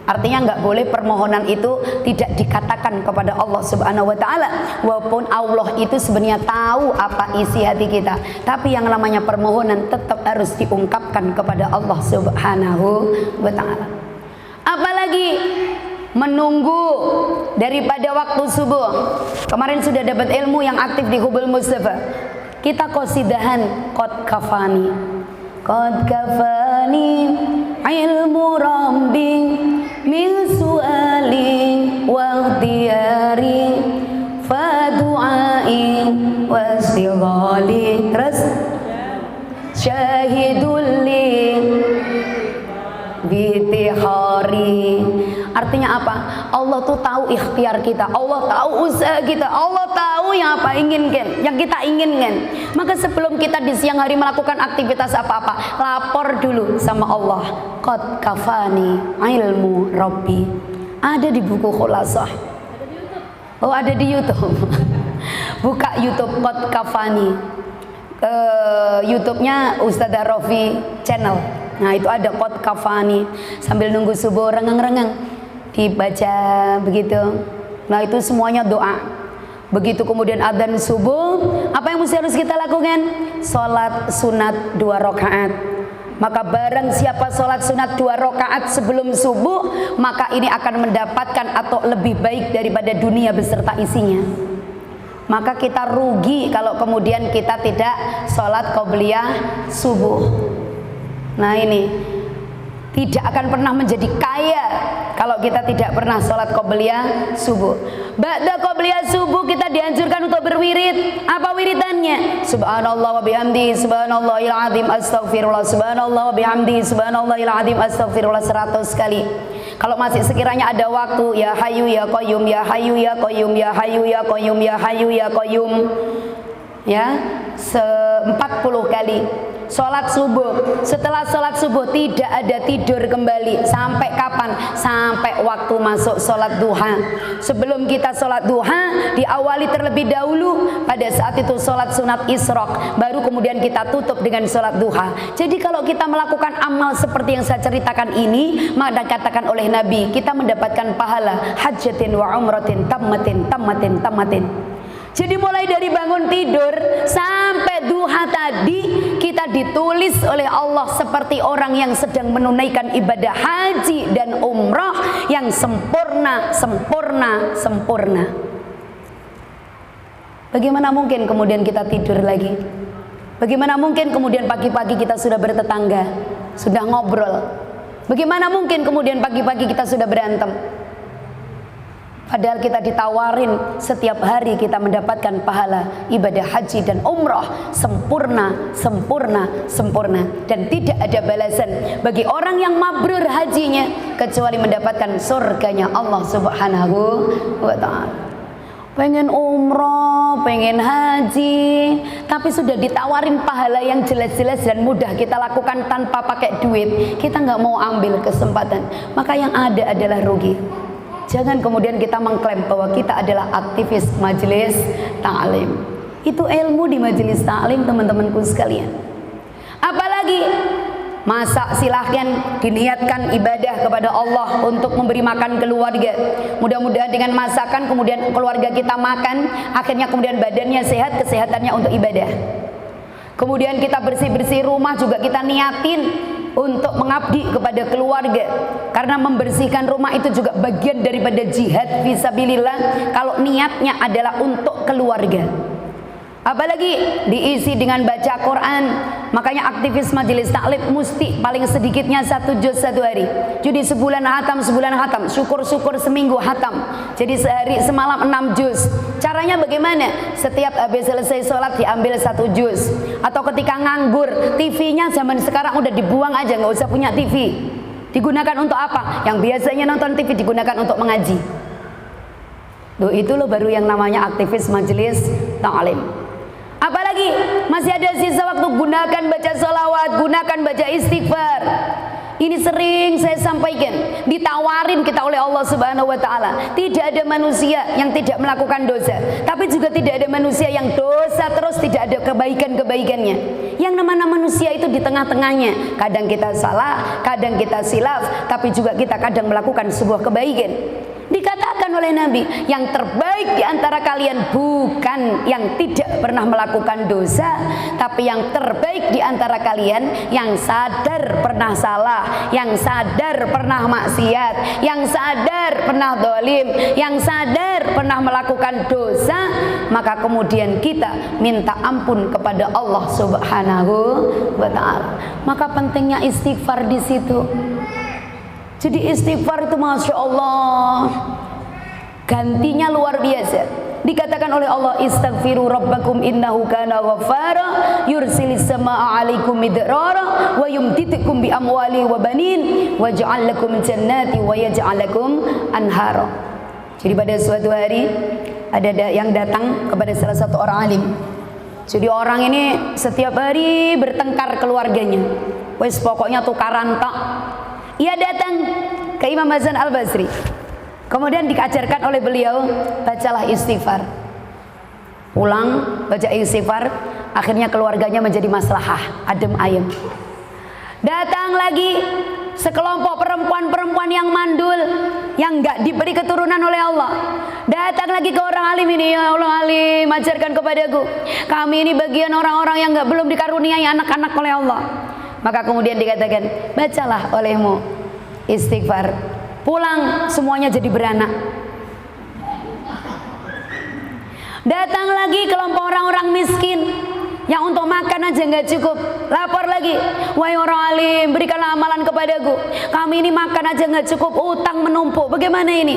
Artinya nggak boleh permohonan itu tidak dikatakan kepada Allah Subhanahu wa ta'ala. Walaupun Allah itu sebenarnya tahu apa isi hati kita, tapi yang namanya permohonan tetap harus diungkapkan kepada Allah Subhanahu wa ta'ala. Apalagi menunggu daripada waktu subuh. Kemarin sudah dapat ilmu yang aktif di Hubul Mustafa. Kita qasidahan qad kafani ilmu rabbi min su'ali wa ikhtiyari fa du'ai wa istighali terus syahidul li bitihari. Artinya apa? Allah tuh tahu ikhtiar kita, Allah tahu usaha kita, Allah tahu yang kita inginkan. Maka sebelum kita di siang hari melakukan aktivitas apa-apa, lapor dulu sama Allah. Qad kafani ilmu rabbi. Ada di buku Khulasah. Oh, ada di YouTube. Buka YouTube Qad kafani. YouTube-nya Ustadzah Rofi channel. Nah, itu ada Qad kafani. Sambil nunggu subuh rengang-rengang dibaca begitu. Nah itu semuanya doa. Begitu kemudian adzan subuh, apa yang harus kita lakukan? Sholat sunat 2 rakaat. Maka barang siapa sholat sunat 2 rakaat sebelum subuh, maka ini akan mendapatkan atau lebih baik daripada dunia beserta isinya. Maka kita rugi kalau kemudian kita tidak sholat qobliyah subuh. Nah ini tidak akan pernah menjadi kaya kalau kita tidak pernah sholat qobliyah subuh. Ba'da qobliya subuh kita dianjurkan untuk berwirid. Apa wiridannya? Subhanallah wa bihamdi, subhanallahil azim, astaghfirullah, subhanallah wa bihamdi, subhanallahil azim, astaghfirullah 100 kali. Kalau masih sekiranya ada waktu, ya hayyu ya qayyum, ya hayyu ya qayyum, ya hayyu ya qayyum, ya hayyu ya qayyum, ya 40 kali. Sholat subuh, setelah sholat subuh tidak ada tidur kembali. Sampai kapan? Sampai waktu masuk sholat duha. Sebelum kita sholat duha, diawali terlebih dahulu pada saat itu sholat sunat isyraq, baru kemudian kita tutup dengan sholat duha. Jadi kalau kita melakukan amal seperti yang saya ceritakan ini, maka dikatakan oleh Nabi, kita mendapatkan pahala hajjatin wa umratin tammatin. Jadi mulai dari bangun tidur sampai duha tadi kita ditulis oleh Allah seperti orang yang sedang menunaikan ibadah haji dan umrah yang sempurna. Bagaimana mungkin kemudian kita tidur lagi? Bagaimana mungkin kemudian pagi-pagi kita sudah bertetangga, sudah ngobrol? Bagaimana mungkin kemudian pagi-pagi kita sudah berantem? Padahal kita ditawarin setiap hari kita mendapatkan pahala ibadah haji dan umrah sempurna. Dan tidak ada balasan bagi orang yang mabrur hajinya kecuali mendapatkan surganya Allah Subhanahu wa ta'ala. Pengen umrah, pengen haji, tapi sudah ditawarin pahala yang jelas-jelas dan mudah kita lakukan tanpa pakai duit, kita nggak mau ambil kesempatan, maka yang ada adalah rugi. Jangan kemudian kita mengklaim bahwa kita adalah aktivis majelis ta'lim. Itu ilmu di majelis ta'lim, teman-temanku sekalian. Apalagi masa silahkan diniatkan ibadah kepada Allah untuk memberi makan keluarga. Mudah-mudahan dengan masakan kemudian keluarga kita makan, akhirnya kemudian badannya sehat, kesehatannya untuk ibadah. Kemudian kita bersih-bersih rumah juga kita niatin untuk mengabdi kepada keluarga, karena membersihkan rumah itu juga bagian daripada jihad fisabilillah kalau niatnya adalah untuk keluarga. Apalagi diisi dengan baca Quran. Makanya aktivis majelis taklim mesti paling sedikitnya 1 juz 1 hari. Jadi sebulan hatam, syukur-syukur seminggu hatam. Jadi sehari semalam 6 juz. Caranya bagaimana? Setiap habis selesai sholat diambil 1 juz. Atau ketika nganggur, TV-nya zaman sekarang udah dibuang aja, nggak usah punya TV. Digunakan untuk apa? Yang biasanya nonton TV digunakan untuk mengaji. Loh, itu loh baru yang namanya aktivis majelis taklim. Apalagi masih ada sisa waktu, gunakan baca sholawat, gunakan baca istighfar. Ini sering saya sampaikan, ditawarin kita oleh Allah Subhanahu wa ta'ala. Tidak ada manusia yang tidak melakukan dosa, tapi juga tidak ada manusia yang dosa terus tidak ada kebaikan-kebaikannya. Yang namanya manusia itu di tengah-tengahnya. Kadang kita salah, kadang kita silaf, tapi juga kita kadang melakukan sebuah kebaikan. Dikatakan oleh Nabi, yang terbaik di antara kalian bukan yang tidak pernah melakukan dosa, tapi yang terbaik di antara kalian yang sadar pernah salah, yang sadar pernah maksiat, yang sadar pernah dolim, yang sadar pernah melakukan dosa, maka kemudian kita minta ampun kepada Allah Subhanahu wa ta'ala. Maka pentingnya istighfar di situ. Jadi istighfar itu Masya Allah gantinya luar biasa. Dikatakan oleh Allah, istaghfiru rabbakum innahu kana ghaffara yursilis samaa 'alaikum midrara wa yumditukum bi amwali wa banin wa ja'al lakum jannati wa yaj'al lakum anhara. Jadi pada suatu hari ada yang datang kepada salah satu orang alim. Jadi orang ini setiap hari bertengkar keluarganya. Wes pokoknya tukaran tok. Ia datang ke Imam Hasan Al-Basri. Kemudian diajarkan oleh beliau, bacalah istighfar. Pulang baca istighfar, akhirnya keluarganya menjadi maslahah, adem ayem. Datang lagi sekelompok perempuan-perempuan yang mandul, yang enggak diberi keturunan oleh Allah. Datang lagi ke orang alim ini, ya Allah alim, ajarkan kepadaku. Kami ini bagian orang-orang yang belum dikaruniai anak-anak oleh Allah. Maka kemudian dikatakan, bacalah olehmu istighfar. Pulang semuanya jadi beranak. Datang lagi kelompok orang-orang miskin yang untuk makan aja nggak cukup. Lapor lagi, wahai orang alim, berikanlah amalan kepadaku. Kami ini makan aja nggak cukup, utang menumpuk. Bagaimana ini?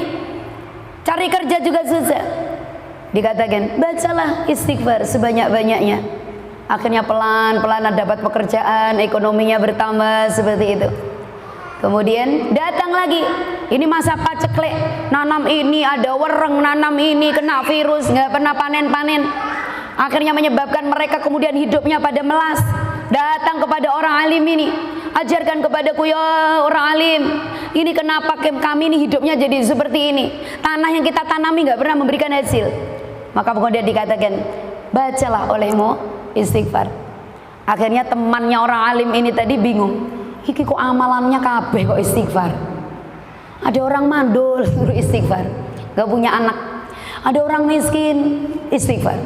Cari kerja juga susah. Dikatakan bacalah istighfar sebanyak-banyaknya. Akhirnya pelan-pelan dapat pekerjaan, ekonominya bertambah seperti itu. Kemudian datang lagi, ini masa paceklik, nanam ini ada wereng, nanam ini kena virus, nggak pernah panen-panen. Akhirnya menyebabkan mereka kemudian hidupnya pada melas. Datang kepada orang alim ini, ajarkan kepadaku ya orang alim, ini kenapa kami ini hidupnya jadi seperti ini? Tanah yang kita tanami nggak pernah memberikan hasil. Maka kemudian dikatakan, bacalah olehmu istighfar. Akhirnya temannya orang alim ini tadi bingung. Iki kok amalannya kabeh kok istighfar. Ada orang mandul suruh istighfar, gak punya anak. Ada orang miskin, istighfar.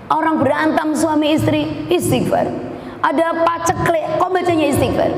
Orang berantem suami istri, istighfar. Ada paceklik, kok bacanya istighfar.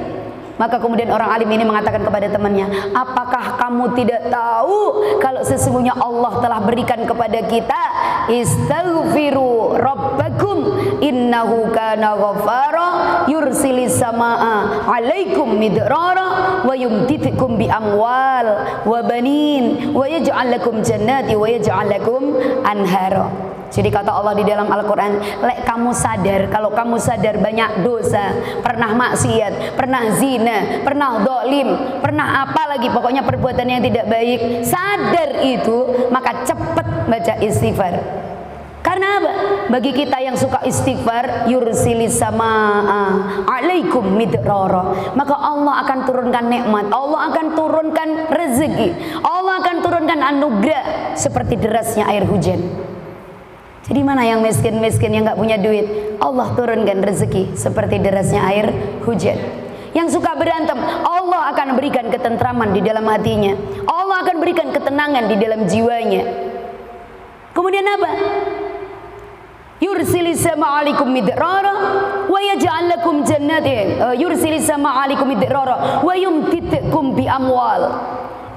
Maka kemudian orang alim ini mengatakan kepada temannya, apakah kamu tidak tahu kalau sesungguhnya Allah telah berikan kepada kita istaghfiru rabbakum innahu kana ghaffara yursilis samaa alaikum midrara wa yumditkum bi amwal wa banin wa yaj'al lakum jannati wa yaj'al lakum anhara. Jadi kata Allah di dalam Al-Quran, lek kamu sadar, kalau kamu sadar banyak dosa, pernah maksiat, pernah zina, pernah dolim, pernah apa lagi, pokoknya perbuatan yang tidak baik, sadar itu, maka cepat baca istighfar. Karena apa? Bagi kita yang suka istighfar, yursilis samaa alaikum midrara, maka Allah akan turunkan nikmat, Allah akan turunkan rezeki, Allah akan turunkan anugerah seperti derasnya air hujan. Jadi mana yang miskin-miskin yang nggak punya duit, Allah turunkan rezeki seperti derasnya air hujan. Yang suka berantem, Allah akan berikan ketentraman di dalam hatinya, Allah akan berikan ketenangan di dalam jiwanya. Kemudian apa? Yursilis sama alaikum midrara wa yaj'al lakum jannatin. Yursilis sama alaikum midrara wa yumditkum bi amwal.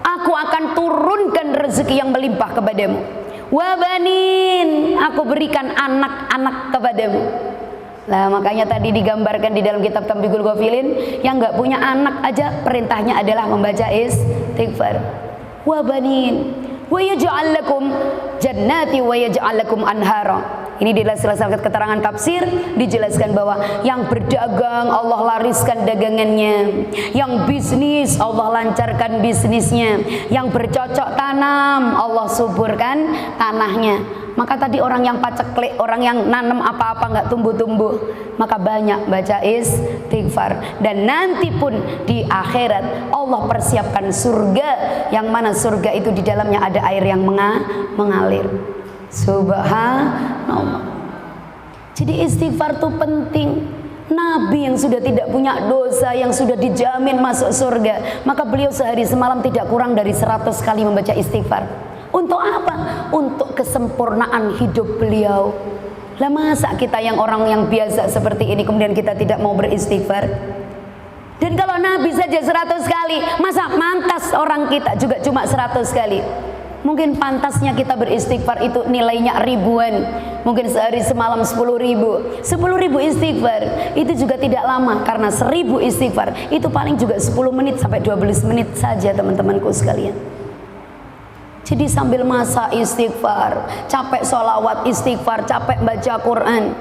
Aku akan turunkan rezeki yang melimpah kepadamu. Wabanin, aku berikan anak-anak kepadamu. Nah, makanya tadi digambarkan di dalam kitab Tambihul Ghafilin, yang nggak punya anak aja perintahnya adalah membaca istighfar. Wabanin, wa yaj'al lakum jannati wa yaj'al lakum anhara. Ini di salah satu keterangan tafsir dijelaskan bahwa yang berdagang Allah lariskan dagangannya, yang bisnis Allah lancarkan bisnisnya, yang bercocok tanam Allah suburkan tanahnya. Maka tadi orang yang paceklik, orang yang nanam apa-apa nggak tumbuh-tumbuh, maka banyak baca istighfar. Dan nanti pun di akhirat Allah persiapkan surga, yang mana surga itu di dalamnya ada air yang mengalir. Subhanallah. Jadi istighfar itu penting. Nabi yang sudah tidak punya dosa, yang sudah dijamin masuk surga, maka beliau sehari semalam tidak kurang dari 100 kali membaca istighfar. Untuk apa? Untuk kesempurnaan hidup beliau. Lah masa kita yang orang yang biasa seperti ini kemudian kita tidak mau beristighfar? Dan kalau Nabi saja 100 kali, masa mantas orang kita juga cuma 100 kali? Mungkin pantasnya kita beristighfar itu nilainya ribuan. Mungkin sehari semalam 10.000 istighfar itu juga tidak lama, karena 1000 istighfar itu paling juga 10 menit sampai 12 menit saja teman-temanku sekalian. Jadi sambil masa istighfar, capek sholawat istighfar, capek baca Quran,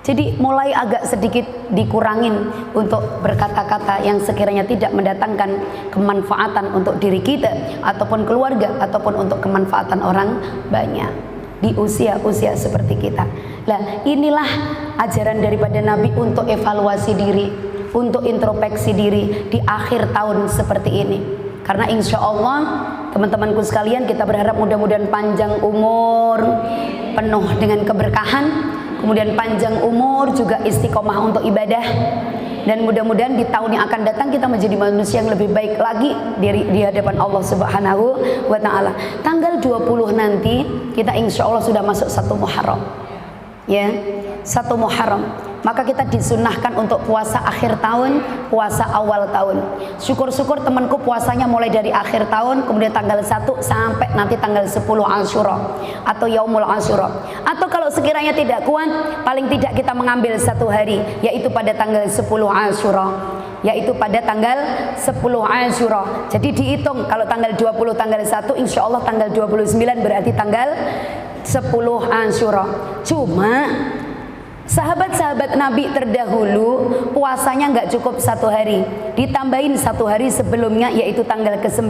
jadi mulai agak sedikit dikurangin untuk berkata-kata yang sekiranya tidak mendatangkan kemanfaatan untuk diri kita ataupun keluarga ataupun untuk kemanfaatan orang banyak di usia-usia seperti kita. Nah, inilah ajaran daripada Nabi untuk evaluasi diri, untuk introspeksi diri di akhir tahun seperti ini. Karena insya Allah teman-temanku sekalian, kita berharap mudah-mudahan panjang umur, penuh dengan keberkahan, kemudian panjang umur juga istiqomah untuk ibadah, dan mudah-mudahan di tahun yang akan datang kita menjadi manusia yang lebih baik lagi di hadapan Allah Subhanahu wa Ta'ala. Tanggal 20 nanti kita insya Allah sudah masuk 1 Muharram, ya, 1 Muharram. Maka kita disunahkan untuk puasa akhir tahun, puasa awal tahun. Syukur-syukur temanku puasanya mulai dari akhir tahun, kemudian tanggal 1 sampai nanti tanggal 10 Asyura atau Yaumul Asyura. Atau kalau sekiranya tidak kuat, paling tidak kita mengambil 1 hari, yaitu pada tanggal 10 Asyura, yaitu pada tanggal 10 Asyura. Jadi dihitung kalau tanggal 20 tanggal 1, insya Allah tanggal 29 berarti tanggal 10 Asyura. Cuma sahabat-sahabat Nabi terdahulu puasanya nggak cukup 1 hari, ditambahin 1 hari sebelumnya, yaitu tanggal ke-9,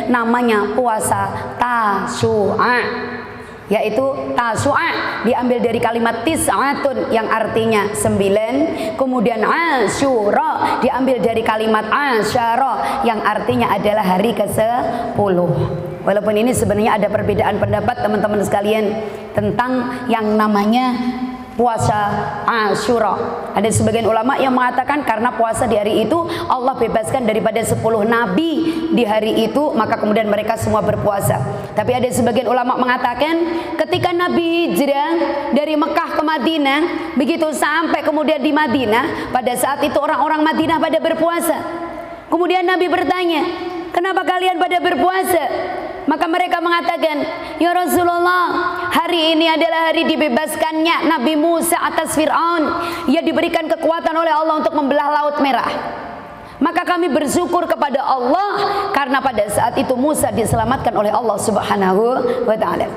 namanya puasa Tasyu'a. Yaitu Tasyu'a diambil dari kalimat tis'atun yang artinya 9, kemudian Asyura diambil dari kalimat asyara yang artinya adalah hari ke-10. Walaupun ini sebenarnya ada perbedaan pendapat teman-teman sekalian tentang yang namanya puasa Asyura. Ada sebagian ulama yang mengatakan karena puasa di hari itu Allah bebaskan daripada 10 nabi di hari itu, maka kemudian mereka semua berpuasa. Tapi ada sebagian ulama mengatakan ketika Nabi hijrah dari Mekah ke Madinah, begitu sampai kemudian di Madinah, pada saat itu orang-orang Madinah pada berpuasa. Kemudian Nabi bertanya, kenapa kalian pada berpuasa? Maka mereka mengatakan, ya Rasulullah, hari ini adalah hari dibebaskannya Nabi Musa atas Fir'aun. Ia diberikan kekuatan oleh Allah untuk membelah Laut Merah. Maka kami bersyukur kepada Allah karena pada saat itu Musa diselamatkan oleh Allah Subhanahu wa ta'ala.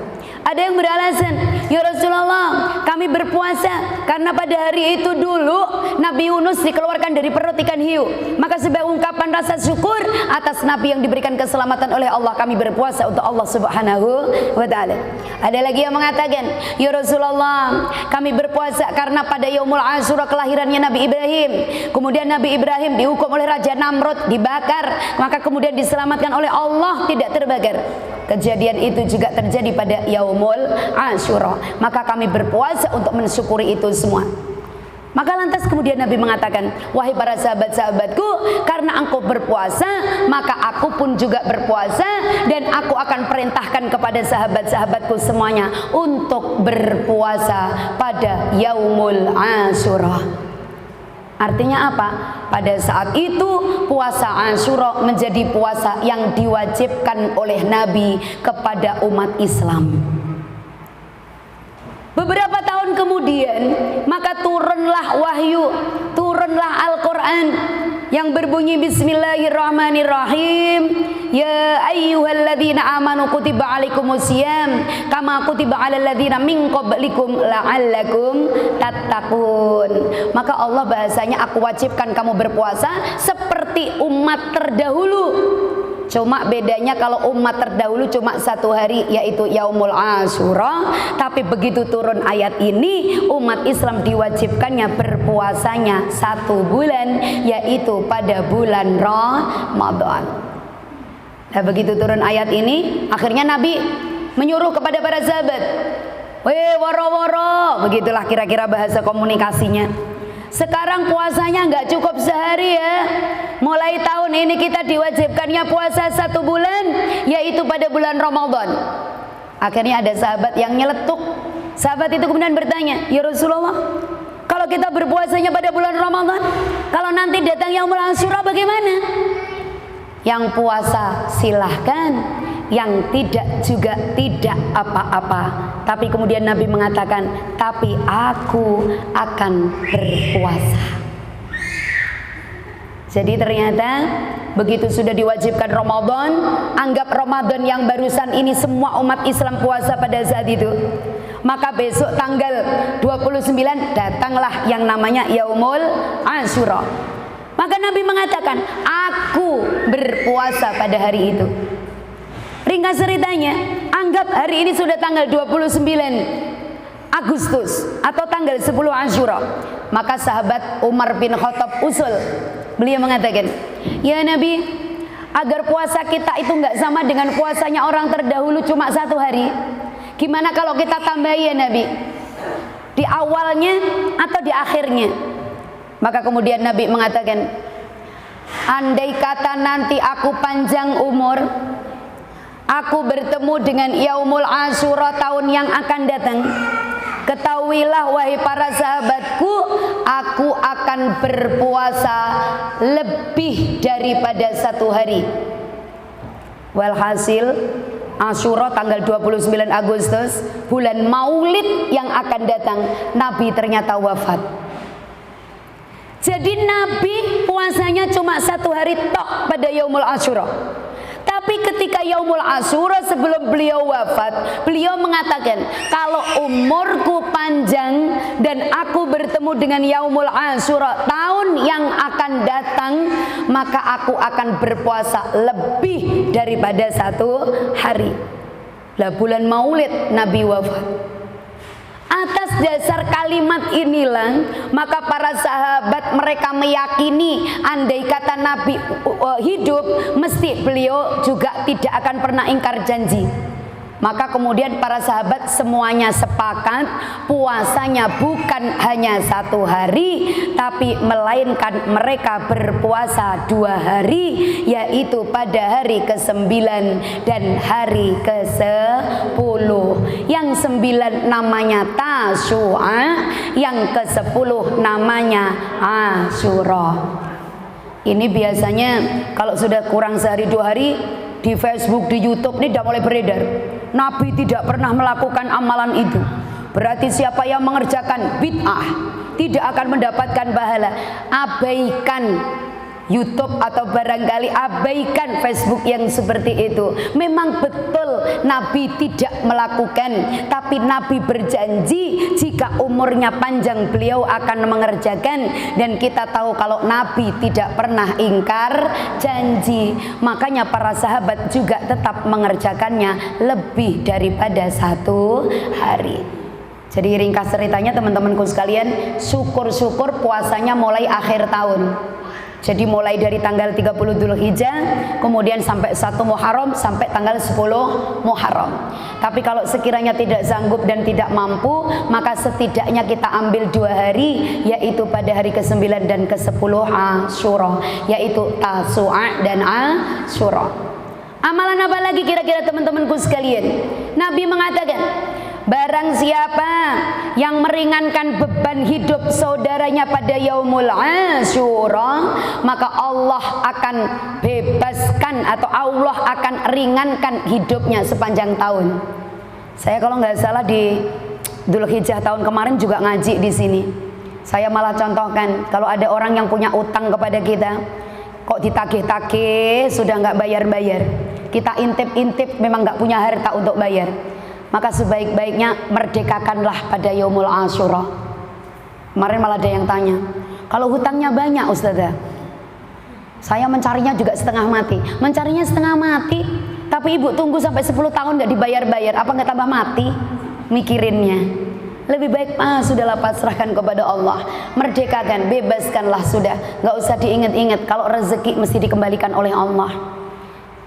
Ada yang beralasan, ya Rasulullah, kami berpuasa karena pada hari itu dulu Nabi Yunus dikeluarkan dari perut ikan hiu. Maka sebagai ungkapan rasa syukur atas Nabi yang diberikan keselamatan oleh Allah, kami berpuasa untuk Allah Subhanahu wa ta'ala. Ada lagi yang mengatakan, ya Rasulullah, kami berpuasa karena pada Yaumul Asyura kelahirannya Nabi Ibrahim. Kemudian Nabi Ibrahim dihukum oleh Raja Namrud, dibakar, maka kemudian diselamatkan oleh Allah, tidak terbakar. Kejadian itu juga terjadi pada Yaumul Asyura. Maka kami berpuasa untuk mensyukuri itu semua. Maka lantas kemudian Nabi mengatakan, wahai para sahabat-sahabatku, karena engkau berpuasa, maka aku pun juga berpuasa, dan aku akan perintahkan kepada sahabat-sahabatku semuanya untuk berpuasa pada Yaumul Asyura. Artinya apa? Pada saat itu puasa Asyura menjadi puasa yang diwajibkan oleh Nabi kepada umat Islam. Beberapa tahun kemudian maka turunlah wahyu, turunlah Al-Quran yang berbunyi Bismillahirrahmanirrahim. Ya ayyuhalladzina amanu kutiba alaikumusiyam kama kutiba alal ladzina min qablikum la'allakum tattaqun. Maka Allah bahasanya, aku wajibkan kamu berpuasa seperti umat terdahulu. Cuma bedanya kalau umat terdahulu cuma 1 hari, yaitu Yaumul Asyura. Tapi begitu turun ayat ini, umat Islam diwajibkannya berpuasanya 1 bulan, yaitu pada bulan Ramadan. Nah, begitu turun ayat ini, akhirnya Nabi menyuruh kepada para sahabat, weh woro-woro, begitulah kira-kira bahasa komunikasinya. Sekarang puasanya nggak cukup sehari ya. Mulai tahun ini kita diwajibkannya puasa 1 bulan, yaitu pada bulan Ramadan. Akhirnya ada sahabat yang nyeletuk. Sahabat itu kemudian bertanya, ya Rasulullah, kalau kita berpuasanya pada bulan Ramadan, kalau nanti datang Yaumul Asyura bagaimana? Yang puasa silahkan, yang tidak juga tidak apa-apa. Tapi kemudian Nabi mengatakan, tapi aku akan berpuasa. Jadi ternyata begitu sudah diwajibkan Ramadan, anggap Ramadan yang barusan ini semua umat Islam puasa pada saat itu. Maka besok tanggal 29 datanglah yang namanya Yaumul Asyura. Maka Nabi mengatakan, aku berpuasa pada hari itu. Ringkas ceritanya, anggap hari ini sudah tanggal 29 Agustus atau tanggal 10 Asyura. Maka sahabat Umar bin Khattab usul. Beliau mengatakan, ya Nabi, agar puasa kita itu nggak sama dengan puasanya orang terdahulu cuma 1 hari. Gimana kalau kita tambah ya Nabi? Di awalnya atau di akhirnya? Maka kemudian Nabi mengatakan, andai kata nanti aku panjang umur, aku bertemu dengan Yaumul Asyura tahun yang akan datang, ketahuilah wahai para sahabatku, aku akan berpuasa lebih daripada 1 hari. Walhasil Asyura tanggal 29 Agustus, bulan Maulid yang akan datang, Nabi ternyata wafat. Jadi Nabi puasanya cuma 1 hari tok pada Yaumul Asyura. Tapi ketika ketika yaumul Asyura sebelum beliau wafat, beliau mengatakan, kalau umurku panjang dan aku bertemu dengan yaumul Asyura tahun yang akan datang, maka aku akan berpuasa lebih daripada 1 hari. Lah bulan Maulid Nabi wafat. Atas dasar kalimat inilah maka para sahabat mereka meyakini andai kata Nabi hidup, mesti beliau juga tidak akan pernah ingkar janji. Maka kemudian para sahabat semuanya sepakat puasanya bukan hanya 1 hari, tapi melainkan mereka berpuasa 2 hari, yaitu pada hari ke-9 dan hari ke-10. Yang 9 namanya Tasyu'a, yang ke-10 namanya Asyura. Ini biasanya kalau sudah kurang sehari 2 hari, di Facebook, di YouTube ini sudah mulai beredar. Nabi tidak pernah melakukan amalan itu. Berarti siapa yang mengerjakan bid'ah tidak akan mendapatkan pahala. Abaikan YouTube atau barangkali abaikan Facebook yang seperti itu. Memang betul Nabi tidak melakukan, tapi Nabi berjanji jika umurnya panjang beliau akan mengerjakan. Dan kita tahu kalau Nabi tidak pernah ingkar janji, makanya para sahabat juga tetap mengerjakannya lebih daripada 1 hari. Jadi ringkas ceritanya teman-temanku sekalian, syukur-syukur puasanya mulai akhir tahun. Jadi mulai dari tanggal 30 Dzulhijjah, kemudian sampai 1 Muharram, sampai tanggal 10 Muharram. Tapi kalau sekiranya tidak sanggup dan tidak mampu, maka setidaknya kita ambil 2 hari, yaitu pada hari ke-9 dan ke-10 Asyura, yaitu Tasu'a dan Asyura. Amalan apa lagi kira-kira teman-temanku sekalian? Nabi mengatakan, barang siapa yang meringankan beban hidup saudaranya pada yaumul Asyura, maka Allah akan bebaskan atau Allah akan ringankan hidupnya sepanjang tahun. Saya kalau nggak salah di Dzulhijjah tahun kemarin juga ngaji di sini. Saya malah contohkan, kalau ada orang yang punya utang kepada kita, kok ditagih-tagih sudah nggak bayar-bayar, kita intip-intip memang nggak punya harta untuk bayar, maka sebaik-baiknya merdekakanlah pada yaumul Asyura. Kemarin malah ada yang tanya, kalau hutangnya banyak Ustazah, saya mencarinya juga setengah mati. Mencarinya setengah mati, tapi ibu tunggu sampai 10 tahun gak dibayar-bayar, apa gak tambah mati mikirinnya? Lebih baik sudahlah pasrahkan kepada Allah, merdekakan, bebaskanlah sudah, gak usah diingat-ingat. Kalau rezeki mesti dikembalikan oleh Allah.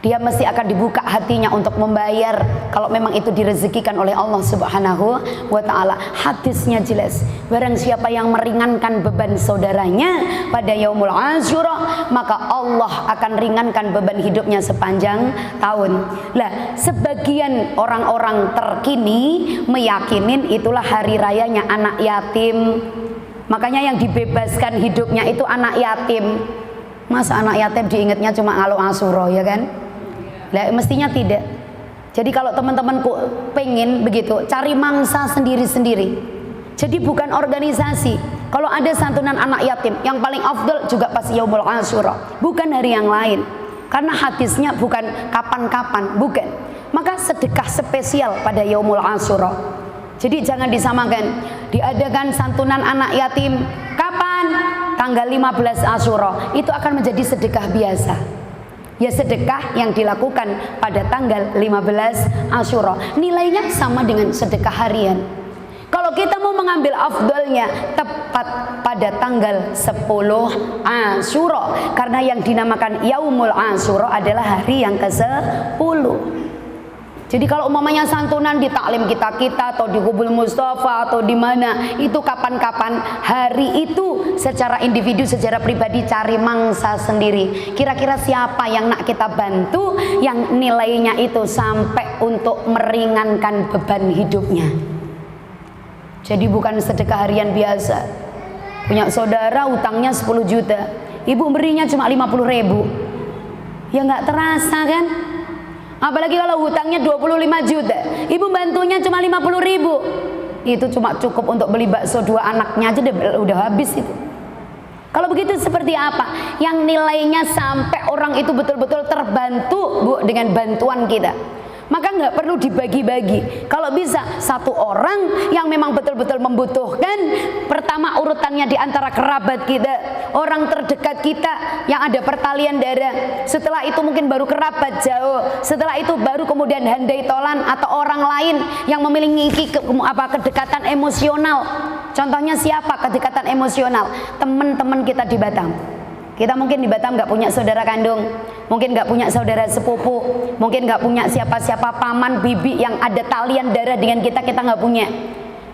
Dia mesti akan dibuka hatinya untuk membayar kalau memang itu direzekikan oleh Allah Subhanahu wa ta'ala. Hadisnya jelas, barang siapa yang meringankan beban saudaranya pada yaumul Asyura, maka Allah akan ringankan beban hidupnya sepanjang tahun. Lah, sebagian orang-orang terkini meyakinin itulah hari rayanya anak yatim. Makanya yang dibebaskan hidupnya itu anak yatim. Masa anak yatim diingatnya cuma kalau Asyura, ya kan? Lah, mestinya tidak. Jadi kalau teman-temanku pengen begitu, cari mangsa sendiri-sendiri. Jadi bukan organisasi. Kalau ada santunan anak yatim, yang paling afdal juga pas yaumul Asyura, bukan hari yang lain. Karena hadisnya bukan kapan-kapan, bukan. Maka sedekah spesial pada yaumul Asyura. Jadi jangan disamakan. Diadakan santunan anak yatim kapan? Tanggal 15 Asyura. Itu akan menjadi sedekah biasa. Ya, sedekah yang dilakukan pada tanggal 15 Asyura, nilainya sama dengan sedekah harian. Kalau kita mau mengambil afdalnya, tepat pada tanggal 10 Asyura, karena yang dinamakan yaumul Asyura adalah hari yang ke-10. Jadi kalau umpamanya santunan di taklim kita atau di Kubul Mustafa atau di mana, itu kapan-kapan, hari itu secara individu, secara pribadi cari mangsa sendiri. Kira-kira siapa yang nak kita bantu yang nilainya itu sampai untuk meringankan beban hidupnya. Jadi bukan sedekah harian biasa. Punya saudara utangnya 10 juta, ibu berinya cuma 50.000. Ya nggak terasa kan? Apalagi kalau hutangnya 25 juta, ibu bantunya cuma 50.000. Itu cuma cukup untuk beli bakso 2 anaknya aja udah habis itu. Kalau begitu seperti apa? Yang nilainya sampai orang itu betul-betul terbantu, Bu, dengan bantuan kita. Maka nggak perlu dibagi-bagi. Kalau bisa satu orang yang memang betul-betul membutuhkan, pertama urutannya di antara kerabat kita, orang terdekat kita yang ada pertalian darah. Setelah itu mungkin baru kerabat jauh. Setelah itu baru kemudian handai tolan atau orang lain yang memiliki kedekatan emosional. Contohnya siapa kedekatan emosional? Teman-teman kita di Batam. Kita mungkin di Batam nggak punya saudara kandung, mungkin nggak punya saudara sepupu, mungkin nggak punya siapa-siapa paman, bibi yang ada talian darah dengan kita nggak punya.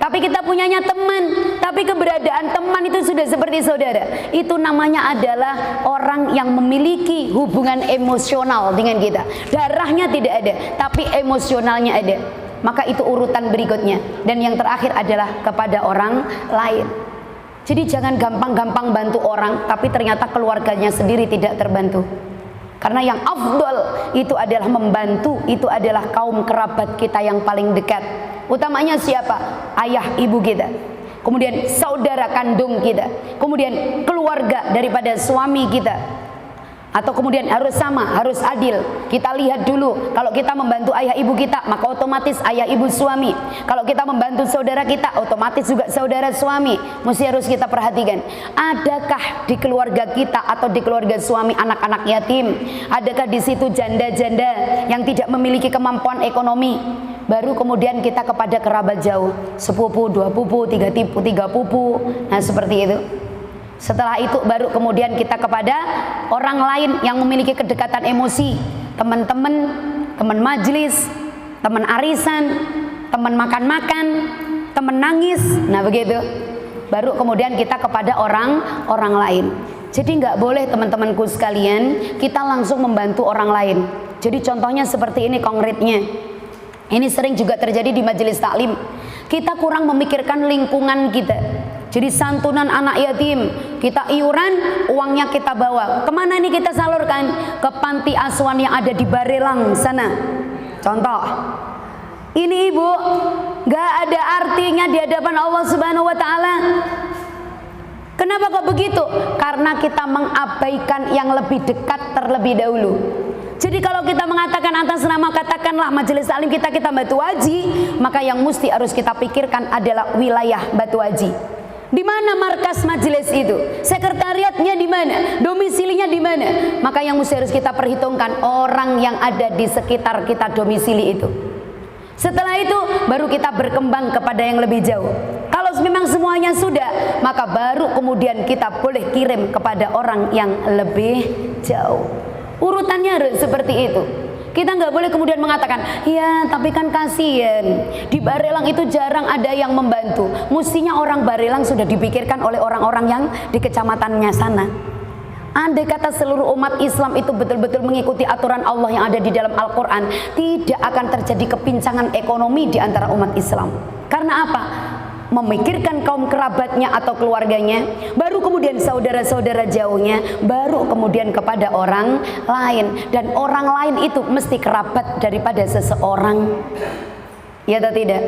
Tapi kita punyanya teman, tapi keberadaan teman itu sudah seperti saudara. Itu namanya adalah orang yang memiliki hubungan emosional dengan kita. Darahnya tidak ada, tapi emosionalnya ada. Maka itu urutan berikutnya. Dan yang terakhir adalah kepada orang lain. Jadi jangan gampang-gampang bantu orang, tapi ternyata keluarganya sendiri tidak terbantu. Karena yang afdal itu adalah membantu, itu adalah kaum kerabat kita yang paling dekat. Utamanya siapa? Ayah ibu kita. Kemudian saudara kandung kita. Kemudian keluarga daripada suami kita. Atau kemudian harus sama, harus adil. Kita lihat dulu, kalau kita membantu ayah ibu kita, maka otomatis ayah ibu suami. Kalau kita membantu saudara kita, otomatis juga saudara suami. Mesti harus kita perhatikan. Adakah di keluarga kita atau di keluarga suami anak-anak yatim? Adakah di situ janda-janda yang tidak memiliki kemampuan ekonomi? Baru kemudian kita kepada kerabat jauh, sepupu, dua pupu, tiga pupu. Nah seperti itu. Setelah itu baru kemudian kita kepada orang lain yang memiliki kedekatan emosi, teman-teman, teman majelis, teman arisan, teman makan-makan, teman nangis. Nah begitu. Baru kemudian kita kepada orang lain. Jadi nggak boleh teman-temanku sekalian kita langsung membantu orang lain. Jadi contohnya seperti ini konkretnya. Ini sering juga terjadi di majelis taklim. Kita kurang memikirkan lingkungan kita. Jadi santunan anak yatim, kita iuran, uangnya kita bawa. Kemana ini kita salurkan? Ke panti asuhan yang ada di Barelang sana. Contoh, ini ibu, gak ada artinya di hadapan Allah Subhanahu Wa Taala. Kenapa kok begitu? Karena kita mengabaikan yang lebih dekat terlebih dahulu. Jadi kalau kita mengatakan atas nama katakanlah majelis taklim kita Batu Haji, maka yang mesti harus kita pikirkan adalah wilayah Batu Haji. Di mana markas majelis itu? Sekretariatnya di mana? Domisilinya di mana? Maka yang mesti harus kita perhitungkan orang yang ada di sekitar kita domisili itu. Setelah itu baru kita berkembang kepada yang lebih jauh. Kalau memang semuanya sudah, maka baru kemudian kita boleh kirim kepada orang yang lebih jauh. Urutannya harus seperti itu. Kita nggak boleh kemudian mengatakan, ya tapi kan kasihan di Barelang itu jarang ada yang membantu. Mestinya orang Barelang sudah dipikirkan oleh orang-orang yang di kecamatannya sana. Andai kata seluruh umat Islam itu betul-betul mengikuti aturan Allah yang ada di dalam Al-Quran, tidak akan terjadi kepincangan ekonomi di antara umat Islam. Karena apa? Memikirkan kaum kerabatnya atau keluarganya, baru kemudian saudara-saudara jauhnya, baru kemudian kepada orang lain. Dan orang lain itu mesti kerabat daripada seseorang. Ya atau tidak?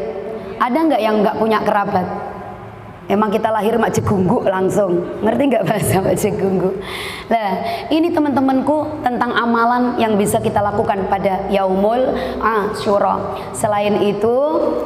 Ada nggak yang nggak punya kerabat? Emang kita lahir mak jegunggu langsung. Ngerti nggak bahasa mak jegunggu? Nah, ini teman-temanku tentang amalan yang bisa kita lakukan pada Yaumul Asyura. Selain itu,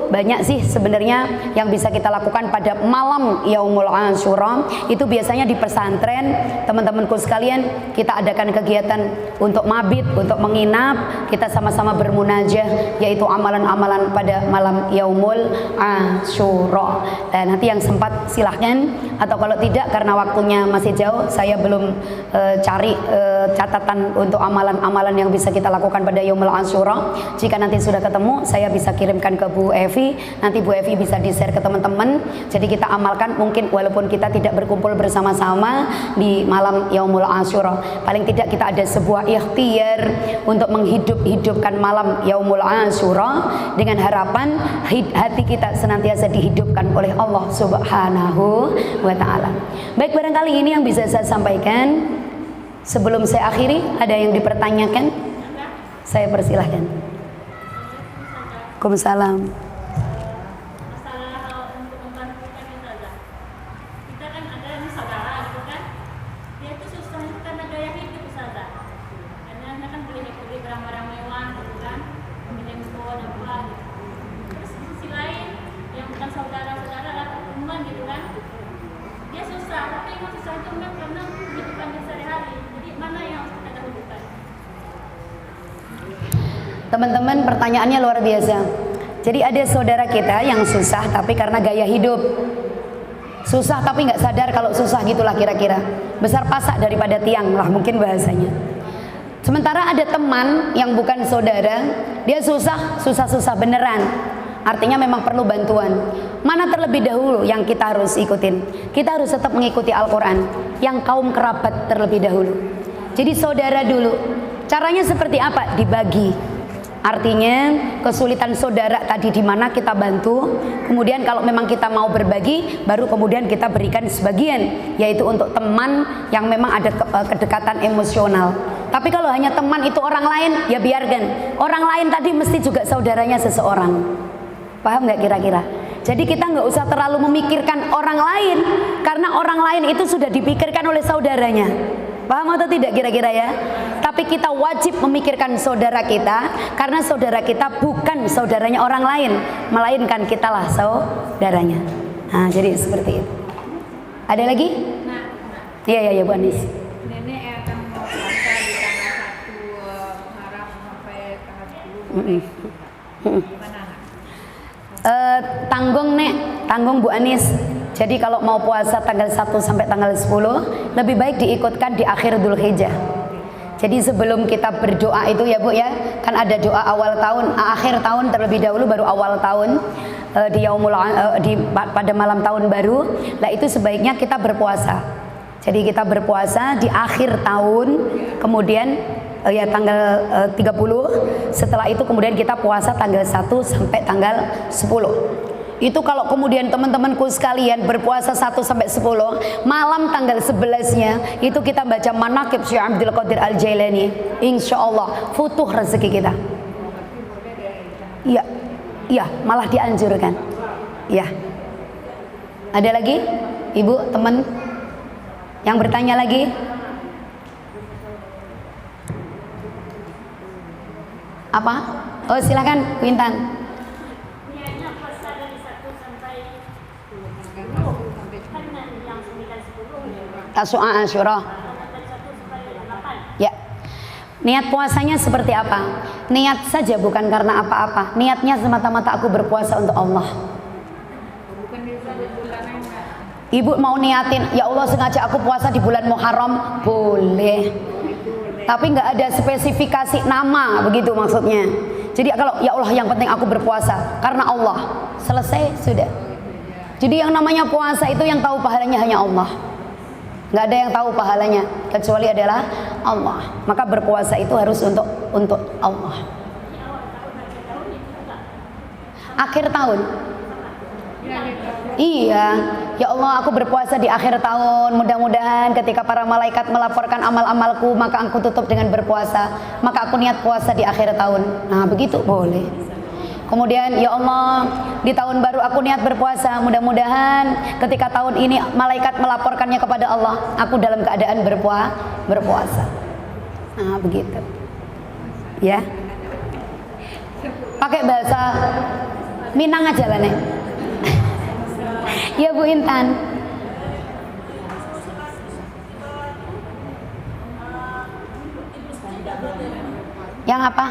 banyak sih sebenarnya yang bisa kita lakukan pada malam Yaumul Asyura. Itu biasanya di pesantren, teman-temanku sekalian, kita adakan kegiatan untuk mabit, untuk menginap, kita sama-sama bermunajah, yaitu amalan-amalan pada malam Yaumul Asyura. Dan nanti yang sempat silahkan, atau kalau tidak karena waktunya masih jauh, saya belum cari catatan untuk amalan-amalan yang bisa kita lakukan pada Yaumul Asyura. Jika nanti sudah ketemu, saya bisa kirimkan ke Bu Evi, nanti Bu Evi bisa di-share ke teman-teman. Jadi kita amalkan, mungkin walaupun kita tidak berkumpul bersama-sama di malam Yaumul Asyura, paling tidak kita ada sebuah ikhtiar untuk menghidup-hidupkan malam Yaumul Asyura dengan harapan hati kita senantiasa dihidupkan oleh Allah Subhanahu wa Ta'ala. Baik, barangkali ini yang bisa saya sampaikan. Sebelum saya akhiri, ada yang dipertanyakan? Saya persilahkan. Waalaikumsalam. Masalah untuk membantu kita kan ada ini saudara gitu kan, Teman-teman, pertanyaannya luar biasa. Jadi ada saudara kita yang susah tapi karena gaya hidup. Susah tapi nggak sadar kalau susah, gitulah kira-kira. Besar pasak daripada tiang lah mungkin bahasanya. Sementara ada teman yang bukan saudara, dia susah beneran. Artinya memang perlu bantuan. Mana terlebih dahulu yang kita harus ikutin? Kita harus tetap mengikuti Al-Quran, yang kaum kerabat terlebih dahulu. Jadi saudara dulu. Caranya seperti apa? Dibagi. Artinya kesulitan saudara tadi di mana kita bantu. Kemudian kalau memang kita mau berbagi, baru kemudian kita berikan sebagian, yaitu untuk teman yang memang ada kedekatan emosional. Tapi kalau hanya teman itu orang lain, ya biarkan. Orang lain tadi mesti juga saudaranya seseorang. Paham nggak kira-kira? Jadi kita nggak usah terlalu memikirkan orang lain, karena orang lain itu sudah dipikirkan oleh saudaranya. Paham atau tidak kira-kira ya? Tapi kita wajib memikirkan saudara kita, karena saudara kita bukan saudaranya orang lain, melainkan kitalah saudaranya. Nah, jadi seperti itu. Ada lagi? Iya Bu Anis. Nenek akan mau puasa di tanggal 1 Muharram sampai tanggal 10. Gimana? Tanggung Bu Anis. Jadi kalau mau puasa tanggal 1 sampai tanggal 10, lebih baik diikutkan di akhir Dzulhijjah. Jadi sebelum kita berdoa itu ya Bu ya, kan ada doa awal tahun, akhir tahun terlebih dahulu baru awal tahun, pada malam tahun baru. Lah itu sebaiknya kita berpuasa. Jadi kita berpuasa di akhir tahun, kemudian ya tanggal 30. Setelah itu kemudian kita puasa tanggal 1 sampai tanggal 10. Itu kalau kemudian teman-temanku sekalian berpuasa 1 sampai 10, malam tanggal 11-nya itu kita baca manaqib Syekh Abdul Qadir Al-Jailani. Insya Allah futuh rezeki kita. Iya, malah dianjurkan. Iya. Ada lagi? Ibu, teman yang bertanya lagi? Apa? Oh silakan, Quintan. Tasu'a Asyura. Ya. Niat puasanya seperti apa? Niat saja, bukan karena apa-apa. Niatnya semata-mata aku berpuasa untuk Allah. Ibu mau niatin, ya Allah sengaja aku puasa di bulan Muharram, boleh. Tapi nggak ada spesifikasi nama, begitu maksudnya. Jadi kalau ya Allah yang penting aku berpuasa karena Allah, selesai sudah. Jadi yang namanya puasa itu yang tahu pahalanya hanya Allah. Nggak ada yang tahu pahalanya kecuali adalah Allah. Maka berpuasa itu harus untuk Allah. Akhir tahun. Iya, ya Allah aku berpuasa di akhir tahun. Mudah-mudahan ketika para malaikat melaporkan amal-amalku, maka aku tutup dengan berpuasa. Maka aku niat puasa di akhir tahun. Nah begitu boleh. Kemudian ya Allah di tahun baru aku niat berpuasa. Mudah-mudahan ketika tahun ini malaikat melaporkannya kepada Allah, aku dalam keadaan berpuasa. Nah begitu. Ya. Pakai bahasa Minang aja lah nih. Ya Bu Intan. Yang apa?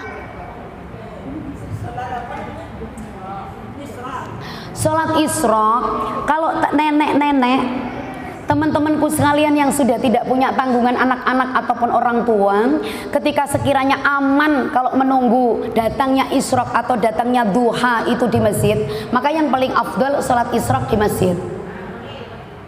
Sholat Isra. Kalau nenek-nenek, teman-temanku sekalian yang sudah tidak punya tanggungan anak-anak ataupun orang tua, ketika sekiranya aman kalau menunggu datangnya Isra atau datangnya duha itu di masjid, maka yang paling afdal sholat Isra di masjid.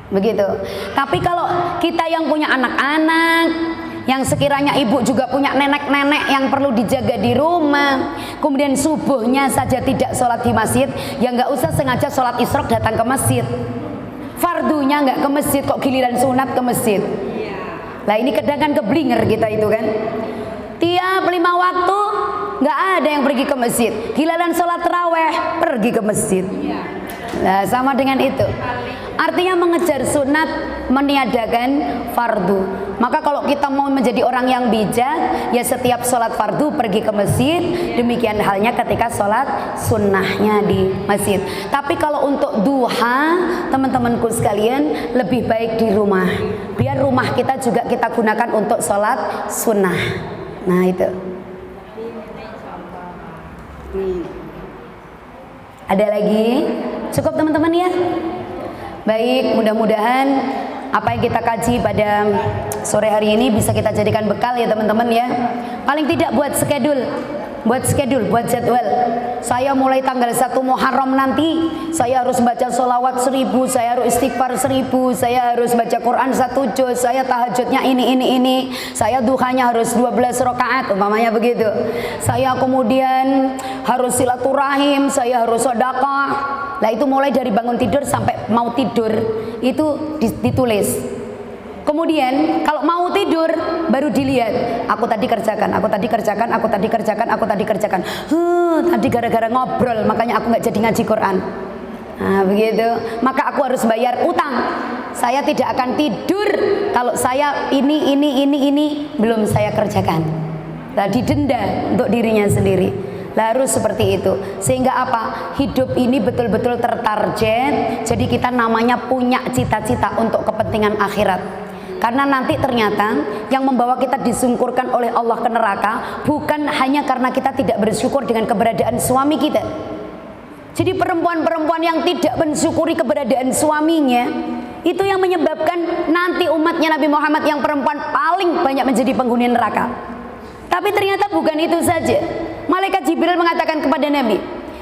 Begitu. Tapi kalau kita yang punya anak-anak, yang sekiranya ibu juga punya nenek-nenek yang perlu dijaga di rumah, kemudian subuhnya saja tidak sholat di masjid, ya nggak usah sengaja sholat isrok datang ke masjid. Fardunya nggak ke masjid, kok giliran sunat ke masjid. Nah ini kadang kan keblinger kita itu kan. Tiap 5 waktu nggak ada yang pergi ke masjid, giliran sholat taraweh pergi ke masjid. Nah sama dengan itu. Artinya mengejar sunat, meniadakan fardu. Maka kalau kita mau menjadi orang yang bijak, ya setiap sholat fardu pergi ke masjid. Demikian halnya ketika sholat sunnahnya di masjid. Tapi kalau untuk duha, teman-temanku sekalian, lebih baik di rumah. Biar rumah kita juga kita gunakan untuk sholat sunnah. Nah itu. Ada lagi? Cukup teman-teman ya? Baik, mudah-mudahan apa yang kita kaji pada sore hari ini bisa kita jadikan bekal ya teman-teman ya. Paling tidak buat schedule, buat jadwal. Saya mulai tanggal 1 Muharram nanti saya harus baca sholawat 1000, saya harus istighfar 1000, saya harus baca Quran 1 juz, saya tahajudnya ini, saya duhanya harus 12 rakaat umpamanya begitu. Saya kemudian harus silaturahim, saya harus sedekah. Nah itu mulai dari bangun tidur sampai mau tidur itu ditulis. Kemudian kalau mau tidur baru dilihat, aku tadi kerjakan. Tadi gara-gara ngobrol makanya aku nggak jadi ngaji Quran. Nah begitu, maka aku harus bayar utang. Saya tidak akan tidur kalau saya ini belum saya kerjakan. Nah didenda untuk dirinya sendiri. Lah harus seperti itu. Sehingga apa? Hidup ini betul-betul tertarget. Jadi kita namanya punya cita-cita untuk kepentingan akhirat. Karena nanti ternyata yang membawa kita disungkurkan oleh Allah ke neraka bukan hanya karena kita tidak bersyukur dengan keberadaan suami kita. Jadi perempuan-perempuan yang tidak mensyukuri keberadaan suaminya, itu yang menyebabkan nanti umatnya Nabi Muhammad yang perempuan paling banyak menjadi penghuni neraka. Tapi ternyata bukan itu saja. Malaikat Jibril mengatakan kepada Nabi,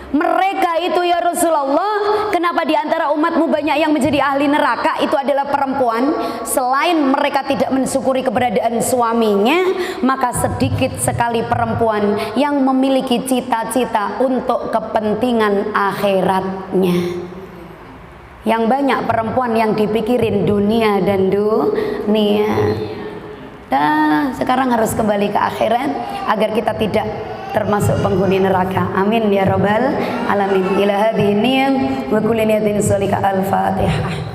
mereka itu ya Rasulullah, kenapa di antara umatmu banyak yang menjadi ahli neraka? Itu adalah perempuan. Selain mereka tidak mensyukuri keberadaan suaminya, maka sedikit sekali perempuan yang memiliki cita-cita untuk kepentingan akhiratnya. Yang banyak perempuan yang dipikirin dunia dan dunia. Sekarang harus kembali ke akhirat agar kita tidak termasuk penghuni neraka. Amin ya rabbal alamin. Ila hadhihi niyyah wa kulli niyatin shalihah. Al-Fatihah.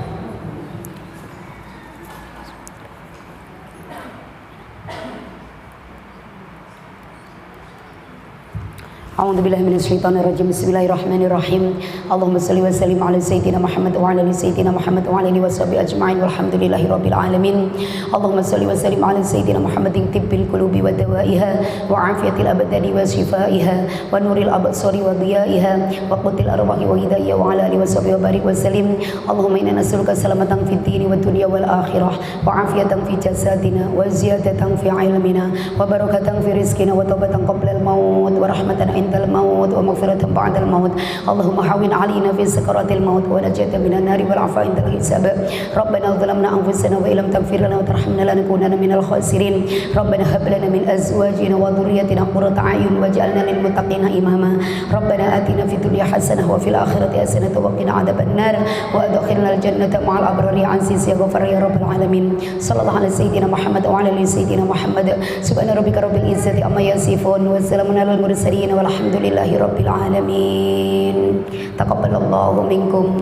A'udzu billahi minasyaitonir rajim. Bismillahirrahmanirrahim. Allahumma shalli wa sallim ala sayyidina Muhammad wa ala ali sayyidina Muhammad wa ala alihi washabihi ajma'in walhamdulillahi rabbil alamin. Allahumma shalli wa sallim ala sayyidina Muhammadin tibbil qulubi wa dawaiha wa afiyatil abdani wa shifaiha wa nuril absari wa diyaiha wa qutil arwahi wa hidayah wa ala alihi washabihi wa barik wa sallim. Allahumma inna nas'aluka salamatan fid dini wad dunya wal akhirah wa afiyatan fi jasadina wa ziyadatan fi ilmina wa barakatan fi rizqina wa taubatan qabla al maut wa rahmatan الموت ومغفرة بعد الموت. اللهم هون علينا في سكرات الموت ونجاة من النار والعفو عند الحساب. ربنا ظلمنا أنفسنا وإن لم تغفر لنا وترحمنا لنكونن من الخاسرين. ربنا هب لنا من أزواجنا وذريتنا قرة أعين واجعلنا للمتقين إماما. ربنا آتنا في الدنيا حسنة وفي الآخرة حسنة وقنا عذاب النار وأدخلنا الجنة مع الأبرار عزيز يا غفار يا رب العالمين. صلى الله على سيدنا محمد وعلى آل سيدنا محمد. سبحان ربك رب العزة عما يصفون وسلام على المرسلين Alhamdulillahi rabbil alamin. Taqabbalallahu minkum.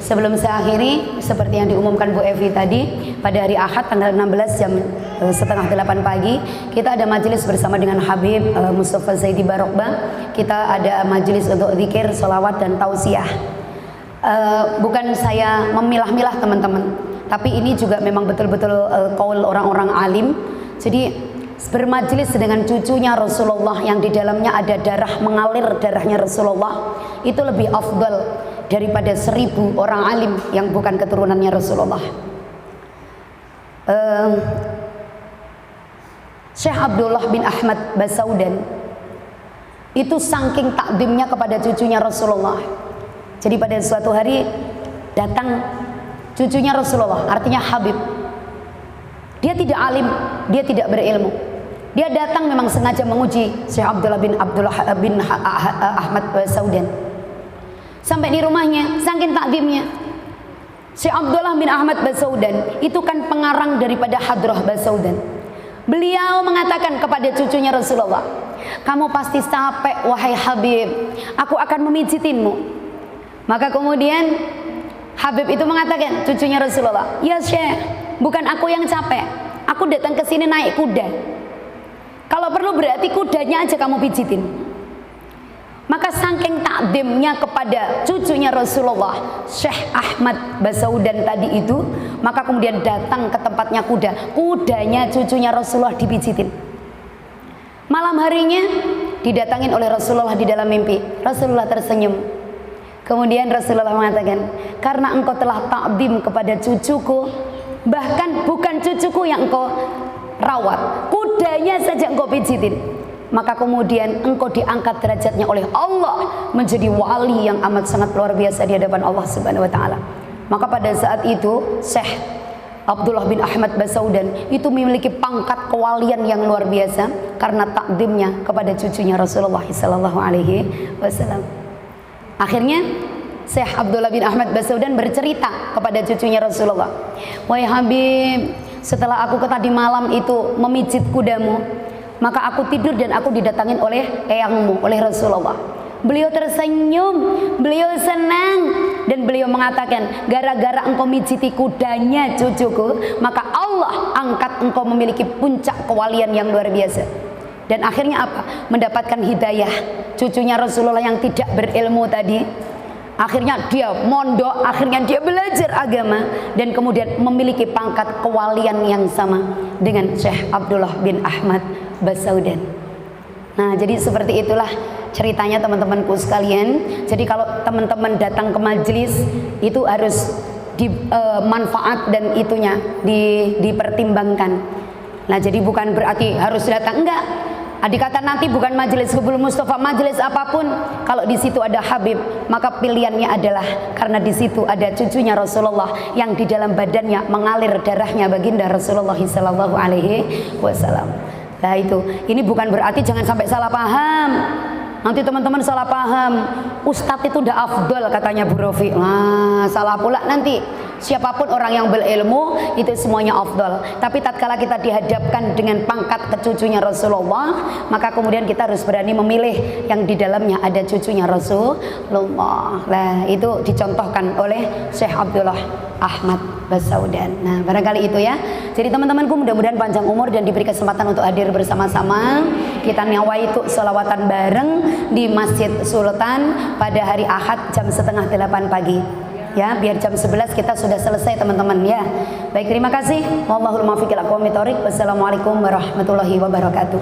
Sebelum saya akhiri, seperti yang diumumkan Bu Evi tadi, pada hari Ahad tanggal 16 jam setengah 8 pagi kita ada majelis bersama dengan Habib Mustafa Zaidi Barokba. Kita ada majelis untuk zikir, sholawat dan tausiah. Bukan saya memilah-milah teman-teman, tapi ini juga memang betul-betul qaul orang-orang alim. Jadi bermajelis dengan cucunya Rasulullah yang di dalamnya ada darah mengalir darahnya Rasulullah itu lebih afdal daripada 1000 orang alim yang bukan keturunannya Rasulullah. Syekh Abdullah bin Ahmad Basaudan itu saking takdimnya kepada cucunya Rasulullah. Jadi pada suatu hari datang cucunya Rasulullah, artinya Habib. Dia tidak alim, dia tidak berilmu. Dia datang memang sengaja menguji Syekh Abdullah bin Ahmad Basaudan. Sampai di rumahnya, saking takdimnya. Syekh Abdullah bin Ahmad Basaudan itu kan pengarang daripada Hadrah Basaudan. Beliau mengatakan kepada cucunya Rasulullah, kamu pasti capek wahai Habib, aku akan memijitinmu. Maka kemudian Habib itu mengatakan, cucunya Rasulullah, ya Syekh, bukan aku yang capek, aku datang ke sini naik kuda. Kalau perlu berarti kudanya aja kamu pijitin. Maka saking takdimnya kepada cucunya Rasulullah, Syekh Ahmad Basaudan tadi itu, maka kemudian datang ke tempatnya kuda. Kudanya cucunya Rasulullah dipijitin. Malam harinya didatangin oleh Rasulullah di dalam mimpi. Rasulullah tersenyum. Kemudian Rasulullah mengatakan, karena engkau telah takdim kepada cucuku, bahkan bukan cucuku yang engkau rawat, kudanya saja engkau pijitin, maka kemudian engkau diangkat derajatnya oleh Allah menjadi wali yang amat sangat luar biasa di hadapan Allah Subhanahu wa taala. Maka pada saat itu Syekh Abdullah bin Ahmad Basaudan itu memiliki pangkat kewalian yang luar biasa karena takdimnya kepada cucunya Rasulullah sallallahu alaihi wasallam. Akhirnya Syekh Abdullah bin Ahmad Basaudan bercerita kepada cucunya Rasulullah, "Wahai Habib, setelah aku tadi malam itu memijit kudamu, maka aku tidur dan aku didatangin oleh eyangmu, oleh Rasulullah. Beliau tersenyum, beliau senang, dan beliau mengatakan, gara-gara engkau mijiti kudanya cucuku, maka Allah angkat engkau memiliki puncak kewalian yang luar biasa." Dan akhirnya apa? Mendapatkan hidayah. Cucunya Rasulullah yang tidak berilmu tadi, akhirnya dia mondok, akhirnya dia belajar agama, dan kemudian memiliki pangkat kewalian yang sama dengan Syekh Abdullah bin Ahmad Basaudan. Nah, jadi seperti itulah ceritanya teman-temanku sekalian. Jadi kalau teman-teman datang ke majelis itu harus manfaat dan itunya dipertimbangkan. Nah, jadi bukan berarti harus datang, enggak. Adik kata nanti bukan majelis Hubul Mustafa, majelis apapun, kalau di situ ada Habib, maka pilihannya adalah karena di situ ada cucunya Rasulullah yang di dalam badannya mengalir darahnya baginda Rasulullah sallallahu alaihi wasallam. Nah itu, ini bukan berarti jangan sampai salah paham. Nanti teman-teman salah paham, Ustadz itu udah afdol katanya Bu Rofi. Nah, salah pula nanti. Siapapun orang yang berilmu itu semuanya afdol. Tapi tatkala kita dihadapkan dengan pangkat kecucunya Rasulullah, maka kemudian kita harus berani memilih yang di dalamnya ada cucunya Rasulullah. Nah, itu dicontohkan oleh Syekh Abdullah Ahmad Basaudan. Nah, barangkali itu ya. Jadi teman-temanku mudah-mudahan panjang umur dan diberi kesempatan untuk hadir bersama-sama. Kita nyawaitu sholawatan bareng di Masjid Sultan pada hari Ahad jam 7:30 pagi. Ya, biar jam 11 kita sudah selesai teman-teman ya. Baik, terima kasih. Wallahul muwaffiq ila aqwamit thoriq. Wassalamualaikum warahmatullahi wabarakatuh.